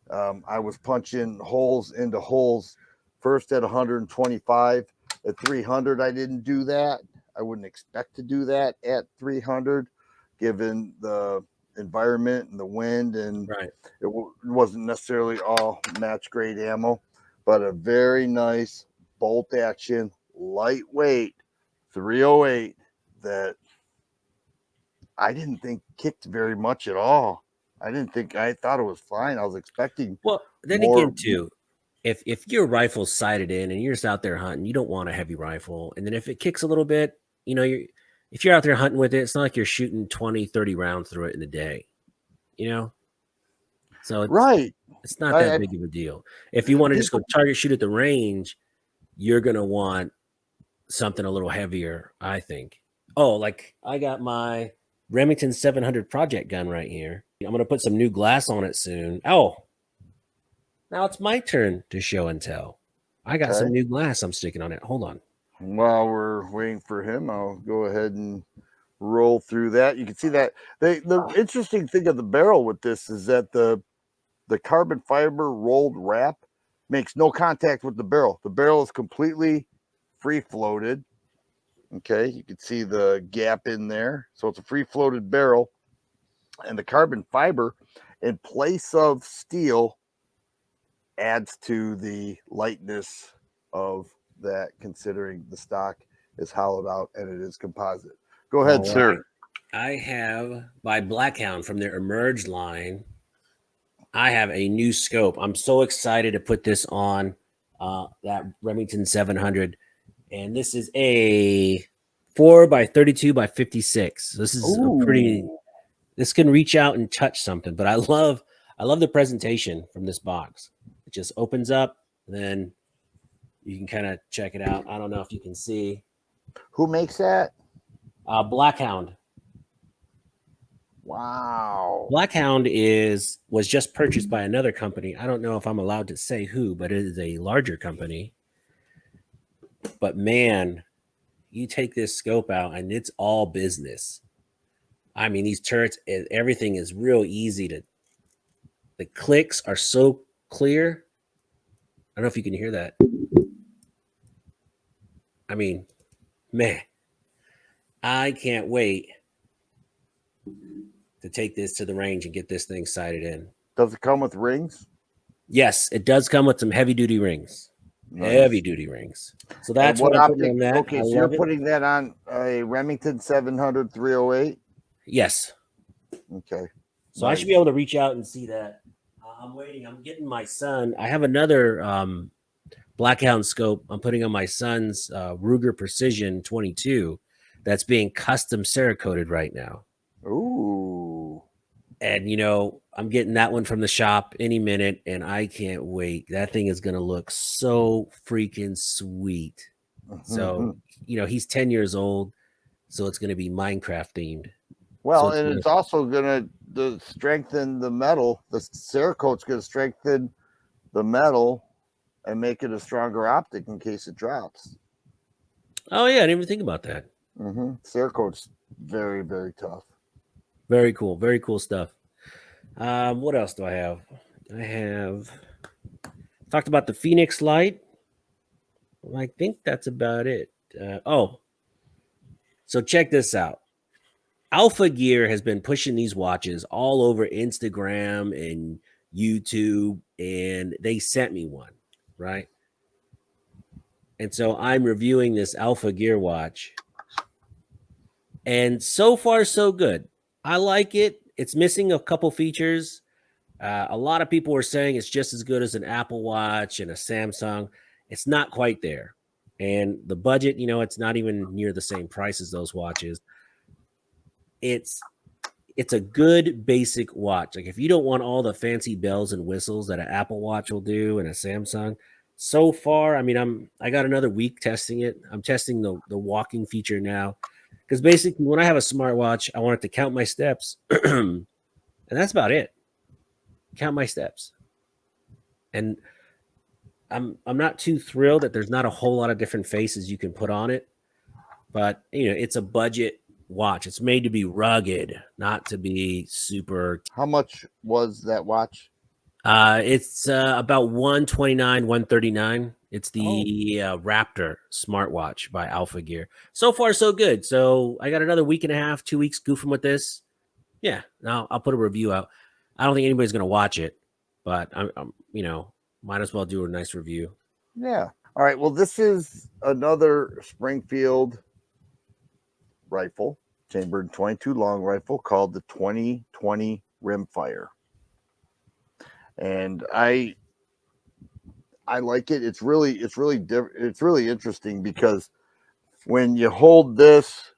I was punching holes into holes first at 125. At 300, I didn't do that. I wouldn't expect to do that at 300, given the environment and the wind, and Right. it wasn't necessarily all match grade ammo, but a very nice bolt action, lightweight 308 that I didn't think kicked very much at all. I thought it was fine. I was expecting Well, then more. again, too, if your rifle's sighted in and you're just out there hunting, you don't want a heavy rifle. And then if it kicks a little bit, if you're out there hunting with it, it's not like you're shooting 20, 30 rounds through it in a day, So Right. it's not that big of a deal. If you want to just go target shoot at the range, you're going to want something a little heavier, I think. Oh, like I got my Remington 700 project gun right here. I'm going to put some new glass on it soon. Oh, now it's my turn to show and tell. I got some new glass I'm sticking on it. Hold on. While we're waiting for him, I'll go ahead and roll through that. You can see that the interesting thing of the barrel with this is that the carbon fiber rolled wrap makes no contact with the barrel. The barrel is completely free floated. Okay, you can see the gap in there. So it's a free floated barrel, and the carbon fiber in place of steel adds to the lightness of that, considering the stock is hollowed out and it is composite. Go ahead, sir. I have by Blackhound from their Emerge line. I have a new scope. I'm so excited to put this on. that Remington 700, and this is a 4x32x56. This is a pretty. Ooh. This can reach out and touch something, but I love the presentation from this box. It just opens up, then you can kind of check it out. I don't know if you can see. Who makes that? Blackhound. Wow. Blackhound was just purchased by another company. I don't know if I'm allowed to say who, but it is a larger company. But man, you take this scope out and it's all business. I mean, these turrets, everything is real easy to. The clicks are so clear. I don't know if you can hear that. I mean, man, I can't wait to take this to the range and get this thing sighted in. Does it come with rings? Yes, it does come with some heavy duty rings. Nice. Heavy duty rings. So And that's what what I'm putting optic? on that. Okay, I so you're love it. putting that on a Remington 700 308. Yes. Okay. So I should be able to reach out and see that. I'm waiting. I'm getting my son. I have another Blackhound scope I'm putting on my son's Ruger Precision 22 that's being custom Cerakoted right now. Ooh. And I'm getting that one from the shop any minute, and I can't wait. That thing is going to look so freaking sweet. So, he's 10 years old, so it's going to be Minecraft themed. Well, So and it's also going to strengthen the metal. The Cerakote's going to strengthen the metal and make it a stronger optic in case it drops. Oh yeah, I didn't even think about that. Cerakote's very, very tough. Very cool. Very cool stuff. What else do I have? I have talked about the Phoenix Light. I think that's about it. So check this out. Alpha Gear has been pushing these watches all over Instagram and YouTube, and they sent me one, right? And so I'm reviewing this Alpha Gear watch, and so far so good. I like it. It's missing a couple features. A lot of people were saying it's just as good as an Apple Watch and a Samsung. It's not quite there. And the budget, it's not even near the same price as those watches. It's a good basic watch. Like if you don't want all the fancy bells and whistles that an Apple Watch will do and a Samsung, so far, I mean, I got another week testing it. I'm testing the walking feature now. Because basically when I have a smartwatch, I want it to count my steps. And that's about it. Count my steps. And I'm not too thrilled that there's not a whole lot of different faces you can put on it, but it's a budget watch. It's made to be rugged, not to be super. How much was that watch? It's about 129, 139. It's the Raptor smartwatch by Alpha Gear. So far, so good. So I got another week and a half, 2 weeks goofing with this. Yeah, now I'll put a review out. I don't think anybody's gonna watch it, but I'm might as well do a nice review. Yeah. All right. Well, this is another Springfield rifle, chambered 22 long rifle called the 2020 Rimfire. And I like it. It's really different. It's really interesting because when you hold this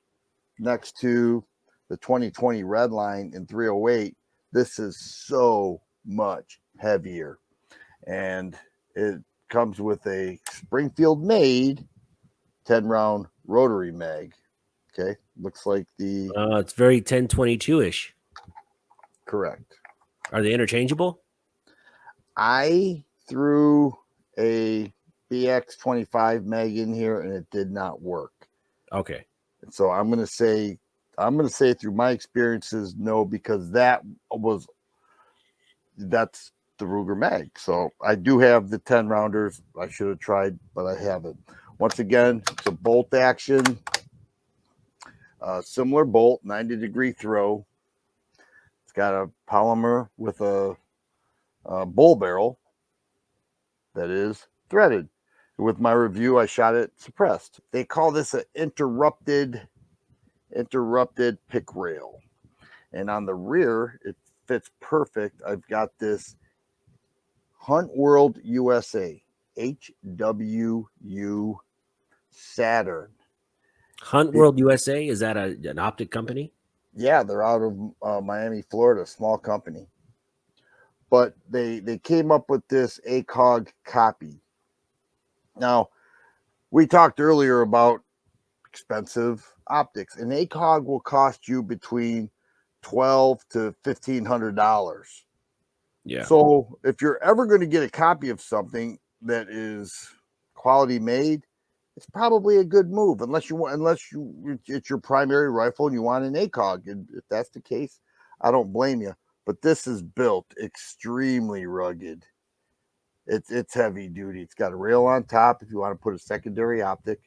next to the 2020 Redline in 308, this is so much heavier. And it comes with a Springfield made 10 round rotary mag. Okay. Looks like It's very 1022 ish. Correct. Are they interchangeable? I threw a BX25 mag in here and it did not work. Okay. So I'm going to say through my experiences, no, because that's the Ruger mag. So I do have the 10 rounders. I should have tried, but I haven't. Once again, it's a bolt action, similar bolt, 90-degree throw. It's got a polymer with a bull barrel that is threaded. With my review, I shot it suppressed. They call this an interrupted pick rail. And on the rear, it fits perfect. I've got this Hunt World USA. HWU Saturn. Hunt World USA, is that an optic company? Yeah, they're out of Miami, Florida, small company. But they came up with this ACOG copy. Now, we talked earlier about expensive optics. An ACOG will cost you between $1,200 to $1,500. Yeah. So if you're ever going to get a copy of something that is quality made, it's probably a good move. Unless it's your primary rifle and you want an ACOG. And if that's the case, I don't blame you. But this is built extremely rugged. It's heavy duty. It's got a rail on top if you want to put a secondary optic.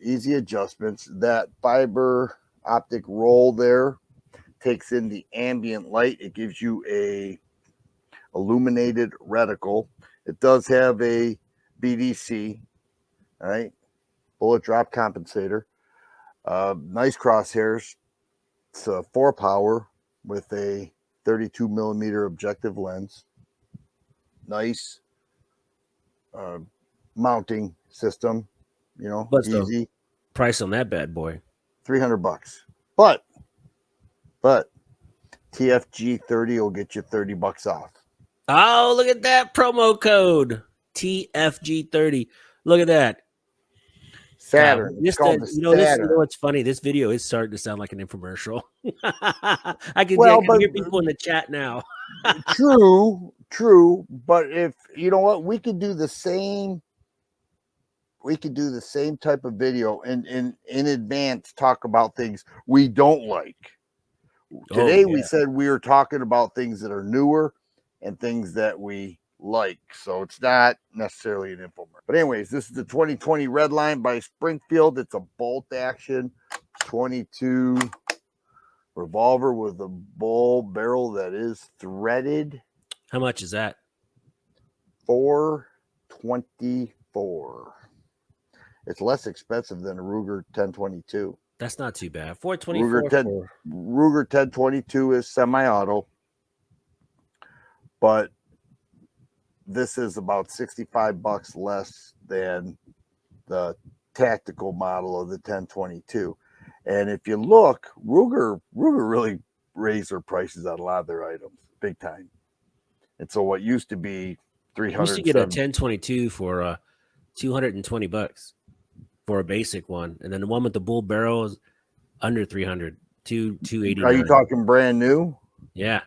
Easy adjustments. That fiber optic roll there takes in the ambient light. It gives you a illuminated reticle. It does have a BDC, all right, bullet drop compensator. Nice crosshairs. It's a 4-power with a 32 millimeter objective lens. Nice mounting system. What's the Easy. price on that bad boy? $300. But TFG 30 will get you $30 off. Oh, look at that promo code TFG30. Look at that. Saturn. God, It's called the Saturn. You know what's funny? This video is starting to sound like an infomercial. I can Well, hear people in the chat now. True. But if you know what, we could do the same. We could do the same type of video and in advance talk about things we don't like. Today we said we were talking about things that are newer and things that we like. So it's not necessarily an infomercial. But anyways, this is the 2020 Redline by Springfield. It's a bolt action 22 revolver with a bull barrel that is threaded. How much is that? $424. It's less expensive than a Ruger 1022. That's not too bad. $424. Ruger 1022 is semi-auto, but this is about $65 less than the tactical model of the 1022. And if you look, Ruger really raised their prices on a lot of their items, big time. And so what used to be $300, you used to get a 1022 for $220 for a basic one, and then the one with the bull barrel is under 300, $289. Are you talking brand new? Yeah.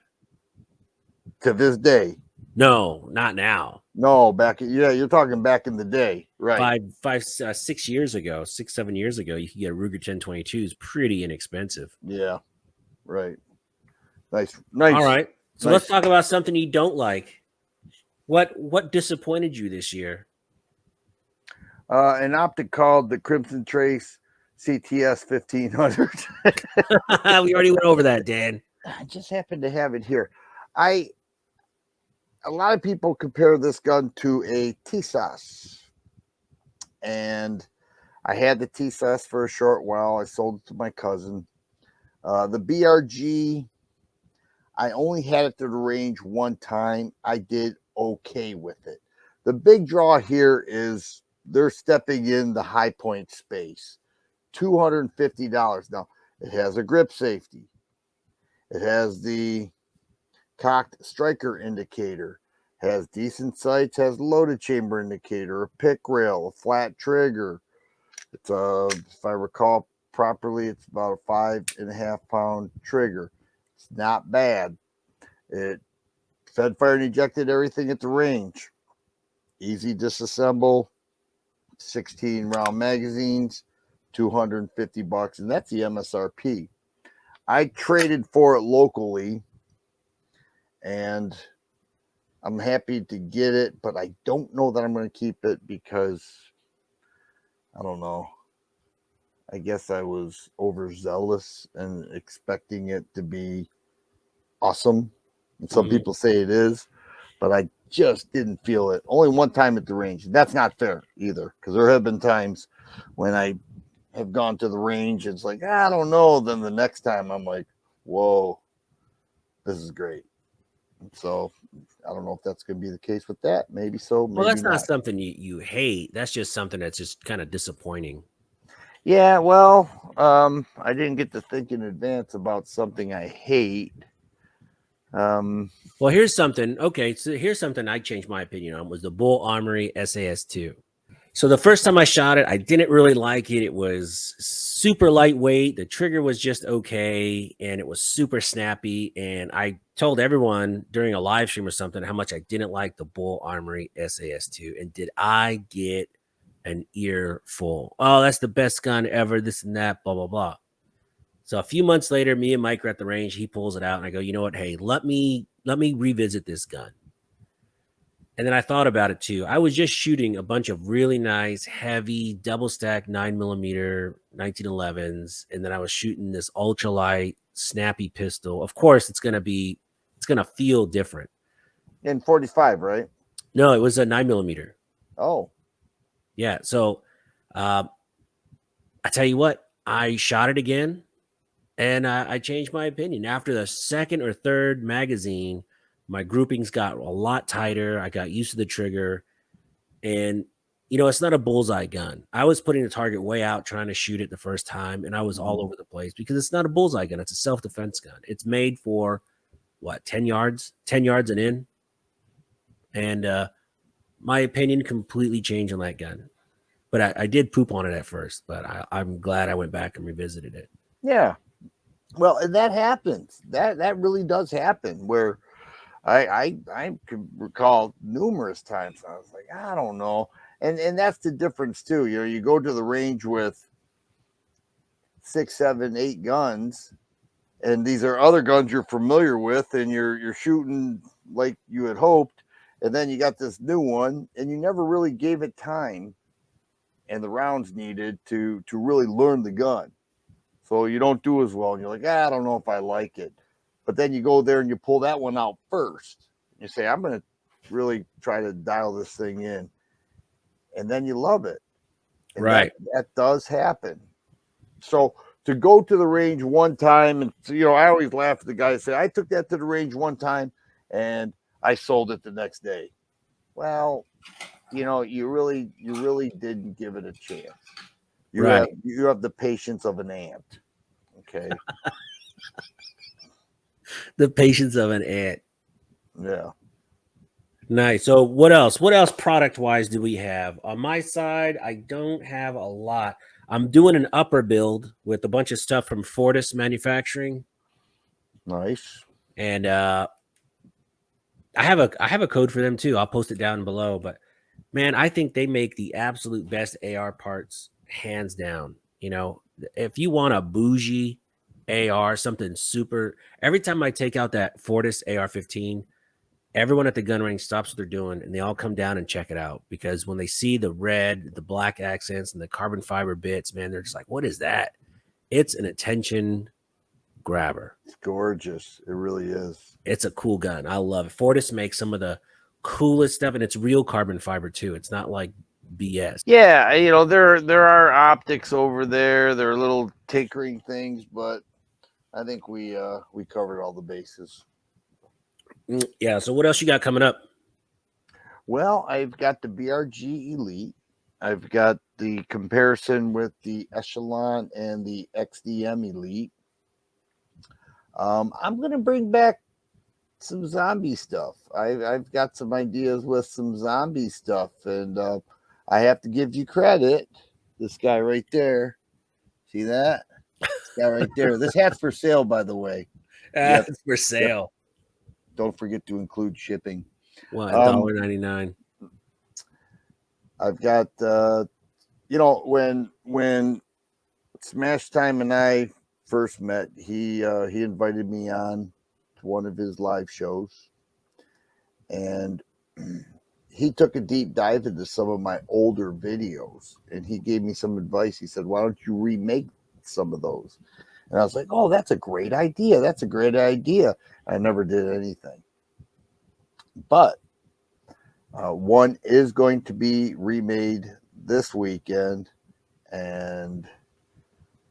To this day? No, not now. No, you're talking back in the day, right? 6 years ago, 7 years ago, you could get a Ruger 1022. Is pretty inexpensive. Yeah, right. Nice. All right, so let's talk about something you don't like. What disappointed you this year? An optic called the Crimson Trace CTS 1500. We already went over that, Dan. I just happen to have it here. A lot of people compare this gun to a TSAS, and I had the TSAS for a short while. I sold it to my cousin. The BRG, I only had it to the range one time. I did okay with it. The big draw here is they're stepping in the high point space. $250. Now, it has a grip safety. It has the cocked striker indicator, has decent sights, has loaded chamber indicator, a pick rail, a flat trigger. It's if I recall properly, it's about a 5.5 pound trigger. It's not bad. It fed, fired, and ejected everything at the range. Easy disassemble. 16 round magazines, $250, and that's the MSRP. I traded for it locally, and I'm happy to get it, but I don't know that I'm going to keep it because I don't know. I guess I was overzealous and expecting it to be awesome. And some people say it is, but I just didn't feel it. Only one time at the range. That's not fair either, because there have been times when I have gone to the range and it's like, I don't know. Then the next time I'm like, whoa, this is great. So I don't know if that's going to be the case with that. Maybe so, Well, maybe that's not not. something you hate. That's just something that's just kind of disappointing. Yeah, well, I didn't get to think in advance about something I hate. Um, Well, here's something. Okay, so here's something I changed my opinion on was the Bull Armory SAS2. So the first time I shot it, I didn't really like it. It was super lightweight. The trigger was just okay, and it was super snappy. And I told everyone during a live stream or something how much I didn't like the Bull Armory SAS2. And did I get an earful? Oh, that's the best gun ever. This and that. Blah blah blah. So a few months later, me and Mike are at the range. He pulls it out, and I go, you know what? Hey, let me revisit this gun. And then I thought about it too. I was just shooting a bunch of really nice, heavy, double stack 9mm 1911s. And then I was shooting this ultralight, snappy pistol. Of course, it's going to feel different. in 45, right? No, it was a 9mm. Oh, Yeah. So uh, I tell you what, I shot it again and I changed my opinion. After the second or third magazine, my groupings got a lot tighter. I got used to the trigger. And it's not a bullseye gun. I was putting the target way out trying to shoot it the first time, and I was all over the place because it's not a bullseye gun. It's a self-defense gun. It's made for what, 10 yards, 10 yards and in. And my opinion completely changed on that gun. But I did poop on it at first, but I'm glad I went back and revisited it. yeah. Well, and that happens. That really does happen. Where I can recall numerous times I was like, I don't know, and that's the difference too. You go to the range with 6, 7, 8 guns, and these are other guns you're familiar with, and you're shooting like you had hoped, and then you got this new one, and you never really gave it time and the rounds needed to really learn the gun. So you don't do as well, and you're like, I don't know if I like it. But then you go there and you pull that one out first. You say, I'm going to really try to dial this thing in, and then you love it, and that Right. that does happen. So to go to the range one time, and I always laugh at the guys say, I took that to the range one time, and I sold it the next day. Well, you really didn't give it a chance. You have Right. you have the patience of an ant. Okay. The patience of an ant. Yeah. Nice. So what else? What else product wise do we have? On my side, I don't have a lot. I'm doing an upper build with a bunch of stuff from Fortis Manufacturing. Nice. And I have a code for them too. I'll post it down below. But man, I think they make the absolute best AR parts, hands down. If you want a bougie AR, something super. Every time I take out that Fortis AR-15, everyone at the gun range stops what they're doing and they all come down and check it out because when they see the red, the black accents, and the carbon fiber bits, man, they're just like, "What is that?" It's an attention grabber. It's gorgeous. It really is. It's a cool gun. I love it. Fortis makes some of the coolest stuff, and it's real carbon fiber too. It's not like BS. Yeah, there are optics over there. There are little tinkering things, but I think we covered all the bases. Yeah. So what else you got coming up? Well, I've got the BRG Elite. I've got the comparison with the Echelon and the XDM Elite. I'm going to bring back some zombie stuff. I've got some ideas with some zombie stuff, and I have to give you credit. This guy right there, see that? This guy right there. This hat's for sale, by the way. Yep, It's for yep. sale. Don't forget to include shipping. What, Um, $1.99? I've got when Smash Time and I first met, he invited me on to one of his live shows, and he took a deep dive into some of my older videos, and he gave me some advice. He said, "Why don't you remake some of those?" And I was like, "Oh, that's a great idea. That's a great idea." I never did anything, but one is going to be remade this weekend, and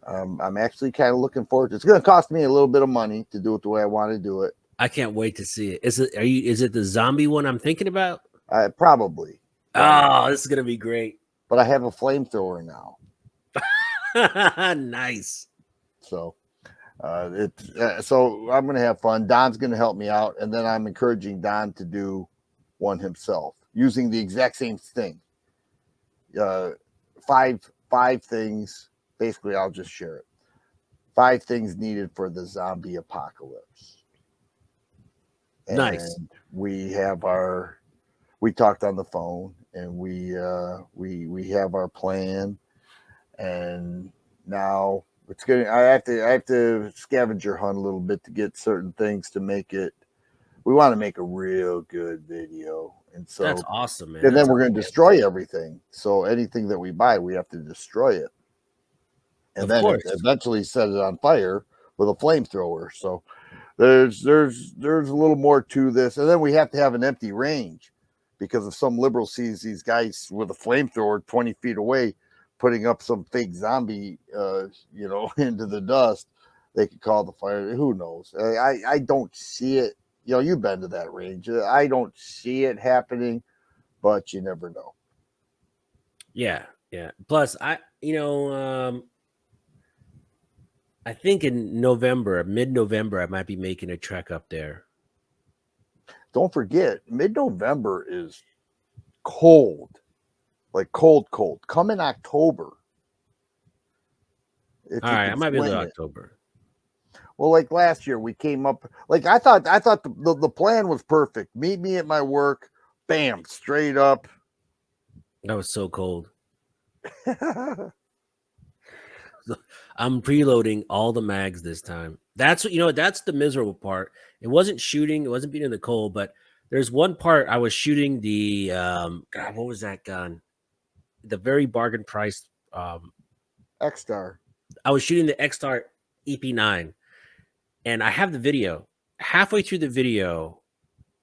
I'm actually kind of looking forward to it. It's going to cost me a little bit of money to do it the way I want to do it, I can't wait to see it. Is it? Is it the zombie one I'm thinking about? Probably. Oh, this is gonna be great. But I have a flamethrower now, Nice. so so I'm gonna have fun. Don's gonna help me out, and then I'm encouraging Don to do one himself using the exact same thing. Uh, five things. Basically, I'll just share it. 5 things needed for the zombie apocalypse. Nice. And we talked on the phone, and we have our plan, and now it's getting I have to scavenger hunt a little bit to get certain things to make it. We want to make a real good video, and That's so awesome, man. and That's then we're going to outstanding. destroy everything. So anything that we buy, we have to destroy it, and Of then course. eventually set it on fire with a flamethrower. So there's a little more to this, and then we have to have an empty range, because if some liberal sees these guys with a flamethrower 20 feet away putting up some fake zombie into the dust, they could call the fire. Who knows? I don't see it. You've been to that range. I don't see it happening, but you never know. Yeah, yeah. Plus, I think in November, mid-November, I might be making a trek up there. Don't forget, mid-November is cold, like cold. Come in October if All you right, I can might be able to swing it. October. Well, like last year, we came up. Like I thought the plan was perfect. Meet me at my work. Bam, straight up. That was so cold. I'm preloading all the mags this time. That's that's the miserable part. It wasn't shooting, it wasn't being in the cold, but there's one part I was shooting the God, what was that gun? The very bargain price. X-Star. I was shooting the X-Star EP9, and I have the video. Halfway through the video,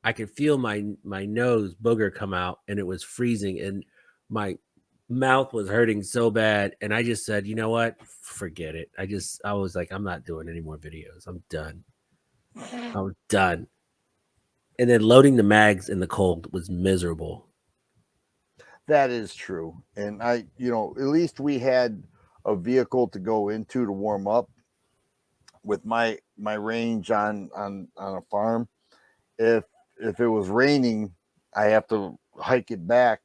I could feel my nose booger come out, and it was freezing, and my mouth was hurting so bad. And I just said, you know what? Forget it. I was like, I'm not doing any more videos. I'm done. I was done. And then loading the mags in the cold was miserable. That is true. And at least we had a vehicle to go into to warm up. With my range on a farm, if it was raining, I have to hike it back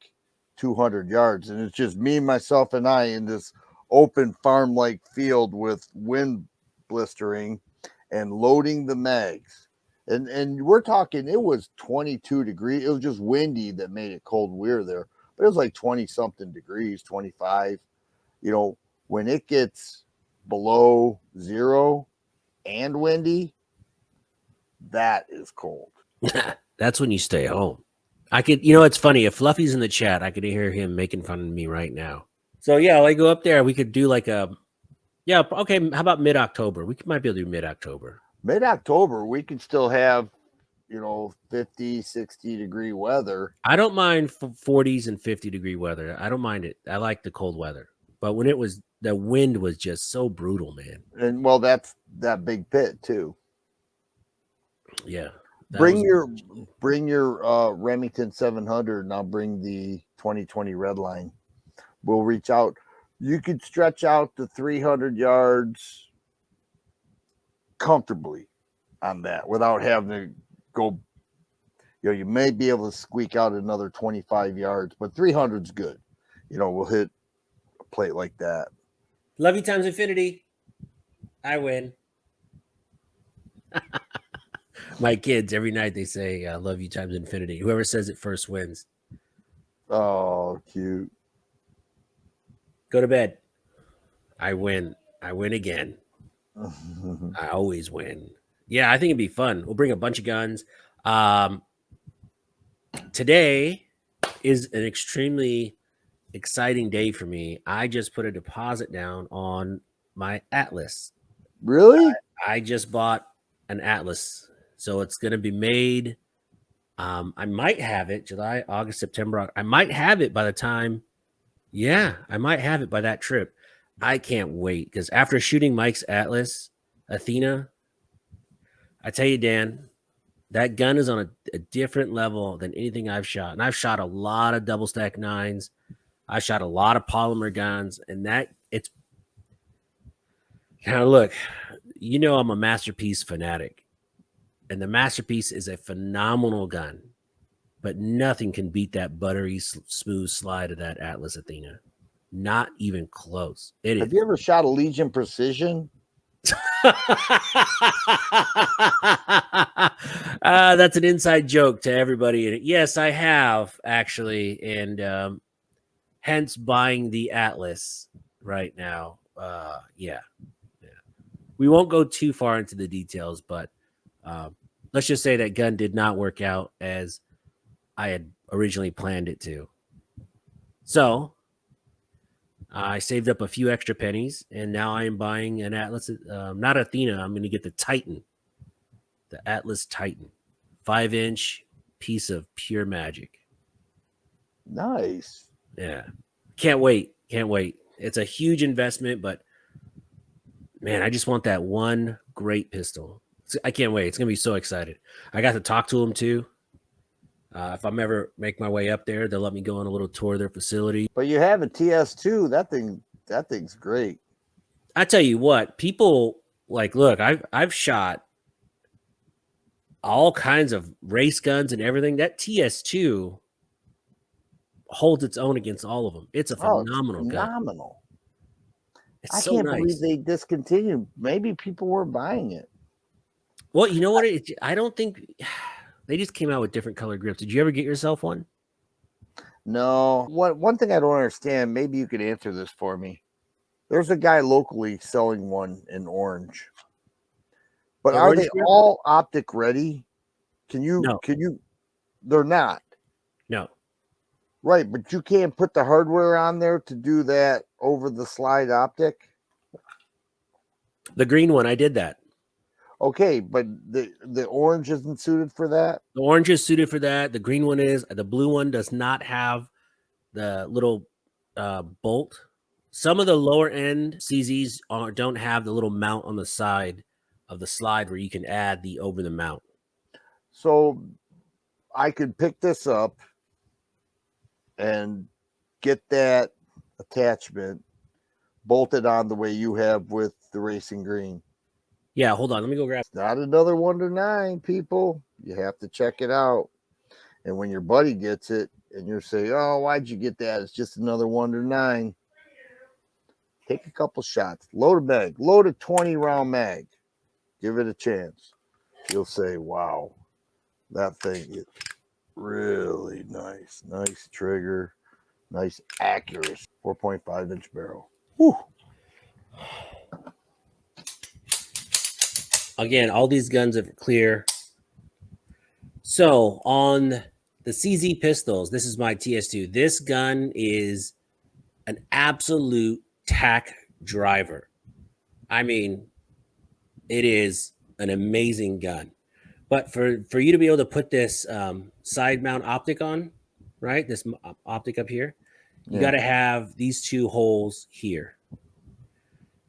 200 yards, and it's just me, myself, and I in this open farm like field with wind blistering and loading the mags. And we're talking, it was 22 degrees. It was just windy that made it cold. We were there, but it was like 20 something degrees, 25. When it gets below zero and windy, that is cold. That's when you stay home. I could, it's funny. If Fluffy's in the chat, I could hear him making fun of me right now. So yeah, I go up there. We could do like yeah, okay. How about mid-October? Might be able to do mid-October. Mid-October, we could still have 50, 60-degree weather. I don't mind 40s and 50-degree weather. I don't mind it. I like the cold weather. But when the wind was just so brutal, man. And well, that's that big pit too. Yeah. Bring your Remington 700, and I'll bring the 2020 Redline. We'll reach out. You could stretch out the 300 yards comfortably on that without having to go. You may be able to squeak out another 25 yards, but 300 is good. We'll hit a plate like that. Love you times infinity. I win. My kids, every night they say, love you times infinity. Whoever says it first wins. Oh, cute. Go to bed. I win. I win again. I always win. Yeah, I think it'd be fun. We'll bring a bunch of guns. Today is an extremely exciting day for me. I just put a deposit down on my Atlas. Really? I just bought an Atlas, so it's going to be made. I might have it July, August, September. I might have it by the time. Yeah, I might have it by that trip. I can't wait because after shooting Mike's Atlas, Athena, I tell you, Dan, That gun is on a different level than anything I've shot. And I've shot a lot of double stack nines. I shot a lot of polymer guns, and that it's now look, I'm a masterpiece fanatic, and the masterpiece is a phenomenal gun, but nothing can beat that buttery smooth slide of that Atlas Athena. Not even close. It Have is. you ever shot a Legion Precision? That's an inside joke to everybody. Yes, I have actually, and hence buying the Atlas right now. Yeah. We won't go too far into the details, but let's just say that gun did not work out as I had originally planned it to. So I saved up a few extra pennies, and now I am buying an Atlas. Not Athena. I'm going to get the Titan, the Atlas Titan, 5-inch piece of pure magic. Nice. Yeah, can't wait. Can't wait. It's a huge investment, but man, I just want that one great pistol. I can't wait. It's gonna be so excited. I got to talk to him too. If I'm ever make my way up there, they'll let me go on a little tour of their facility. But you have a TS2. That thing's great. I tell you what, people like look. I've shot all kinds of race guns and everything. That TS2 holds its own against all of them. It's a Oh, it's phenomenal gun. phenomenal. It's I so can't believe nice. they discontinued. Maybe people were buying it. Well, you know what? I don't think they just came out with different color grips. Did you ever get yourself one? No. One thing I don't understand, maybe you could answer this for me. There's a guy locally selling one in orange. But The are orange they grip? all optic ready? No, Can you they're not. no. Right, but you can't put the hardware on there to do that over the slide optic. The green one, I did that. Okay, but the orange isn't suited for that. The orange is suited for that. The green one is. The blue one does not have the little bolt. Some of the lower end CZs don't have the little mount on the side of the slide where you can add the over the mount. So I could pick this up and get that attachment bolted on the way you have with the racing green. Yeah, hold on. Let me go grab. It's not another Wonder 9, people. You have to check it out. And when your buddy gets it and you say, oh, why'd you get that? It's just another Wonder 9. Take a couple shots. Load a mag. Load a 20 round mag. Give it a chance. You'll say, wow, that thing is really nice. Nice trigger. Nice accuracy. 4.5-inch barrel. Whew. Again, all these guns are clear. So on the CZ pistols, this is my TS2. This gun is an absolute tack driver. I mean, it is an amazing gun. But for you to be able to put this side mount optic on, right? This optic up here, you got to have these two holes here.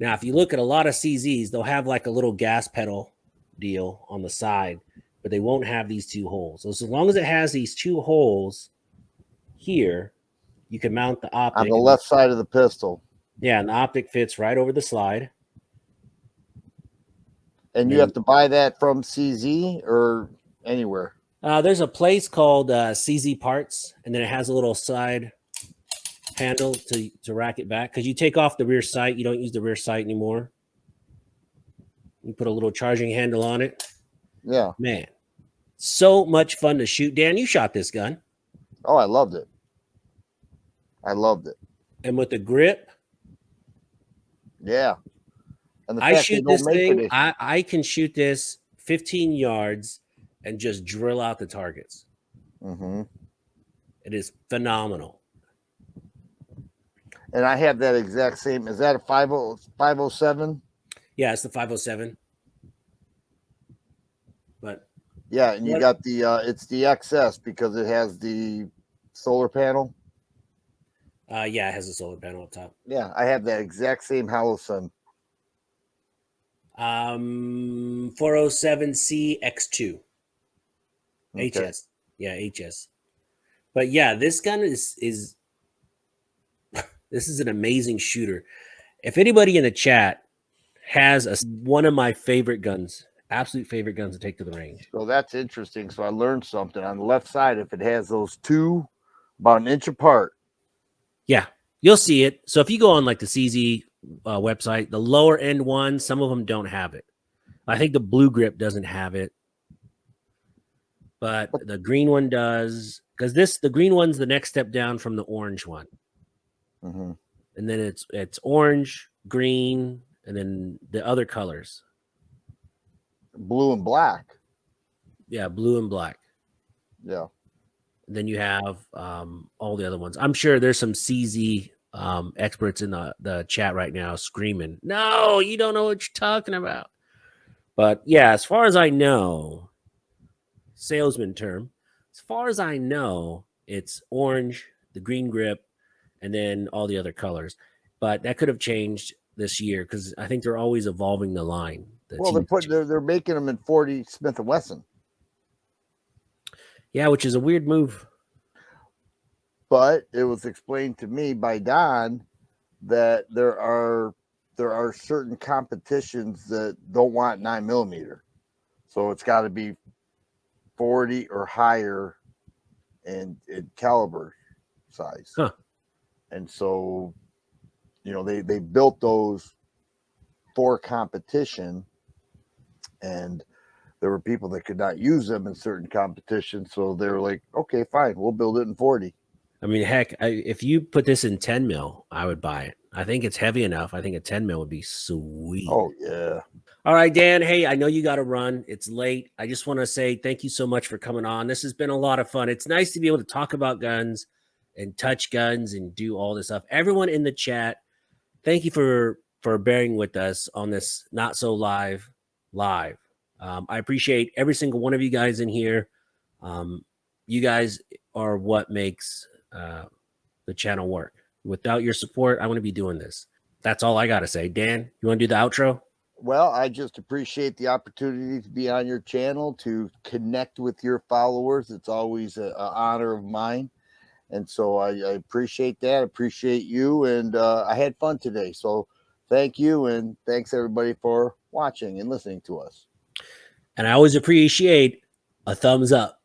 Now, if you look at a lot of CZs, they'll have like a little gas pedal deal on the side, but they won't have these two holes. So as long as it has these two holes here, you can mount the optic. On the left side of the pistol. Yeah, and the optic fits right over the slide. And you have to buy that from CZ or anywhere? There's a place called CZ Parts, and then it has a little side handle to rack it back because you take off the rear sight. You don't use the rear sight anymore. You put a little charging handle on it. Yeah. Man, so much fun to shoot. Dan, you shot this gun. Oh, I loved it. I loved it. And with the grip, yeah. And the I fact shoot they this don't make thing. it. I can shoot this 15 yards and just drill out the targets. Mm-hmm. It is phenomenal. And I have that exact same. Is that a 507? Yeah, it's the 507. But yeah, and you got the it's the XS because it has the solar panel. Yeah, it has a solar panel up top. Yeah, I have that exact same Halosun. 407C X2. Okay. HS. Yeah, HS. But yeah, this gun is this is an amazing shooter. If anybody in the chat has one of my favorite guns, absolute favorite guns to take to the range. So that's interesting. So I learned something on the left side. If it has those two about an inch apart, Yeah, you'll see it. So if you go on like the CZ website, the lower end ones, some of them don't have it. I think the blue grip doesn't have it, but the green one does. Because the green one's the next step down from the orange one, mm-hmm. and then it's orange, green, and then the other colors. Blue and black. Yeah, blue and black. Yeah. Then you have all the other ones. I'm sure there's some CZ experts in the chat right now screaming, "No, you don't know what you're talking about." But yeah, as far as I know, salesman term, as far as I know, it's orange, the green grip, and then all the other colors. But that could have changed this year because I think they're always evolving the line. Well, they're making them in 40 Smith and Wesson. Yeah, which is a weird move. But it was explained to me by Don that there are certain competitions that don't want 9mm, so it's got to be 40 or higher in caliber size. Huh. And so, they built those for competition, and there were people that could not use them in certain competitions, so they were like, okay, fine, we'll build it in 40. I mean, heck, if you put this in 10 mil, I would buy it. I think it's heavy enough. I think a 10 mil would be sweet. Oh yeah. All right, Dan. Hey, I know you got to run. It's late. I just want to say thank you so much for coming on. This has been a lot of fun. It's nice to be able to talk about guns and touch guns and do all this stuff. Everyone in the chat, thank you for bearing with us on this not so live. I appreciate every single one of you guys in here. You guys are what makes the channel work. Without your support, I wouldn't be doing this. That's all I got to say. Dan, you want to do the outro? Well, I just appreciate the opportunity to be on your channel, to connect with your followers. It's always an honor of mine. And so I appreciate that. Appreciate you. And I had fun today. So thank you. And thanks everybody for watching and listening to us. And I always appreciate a thumbs up.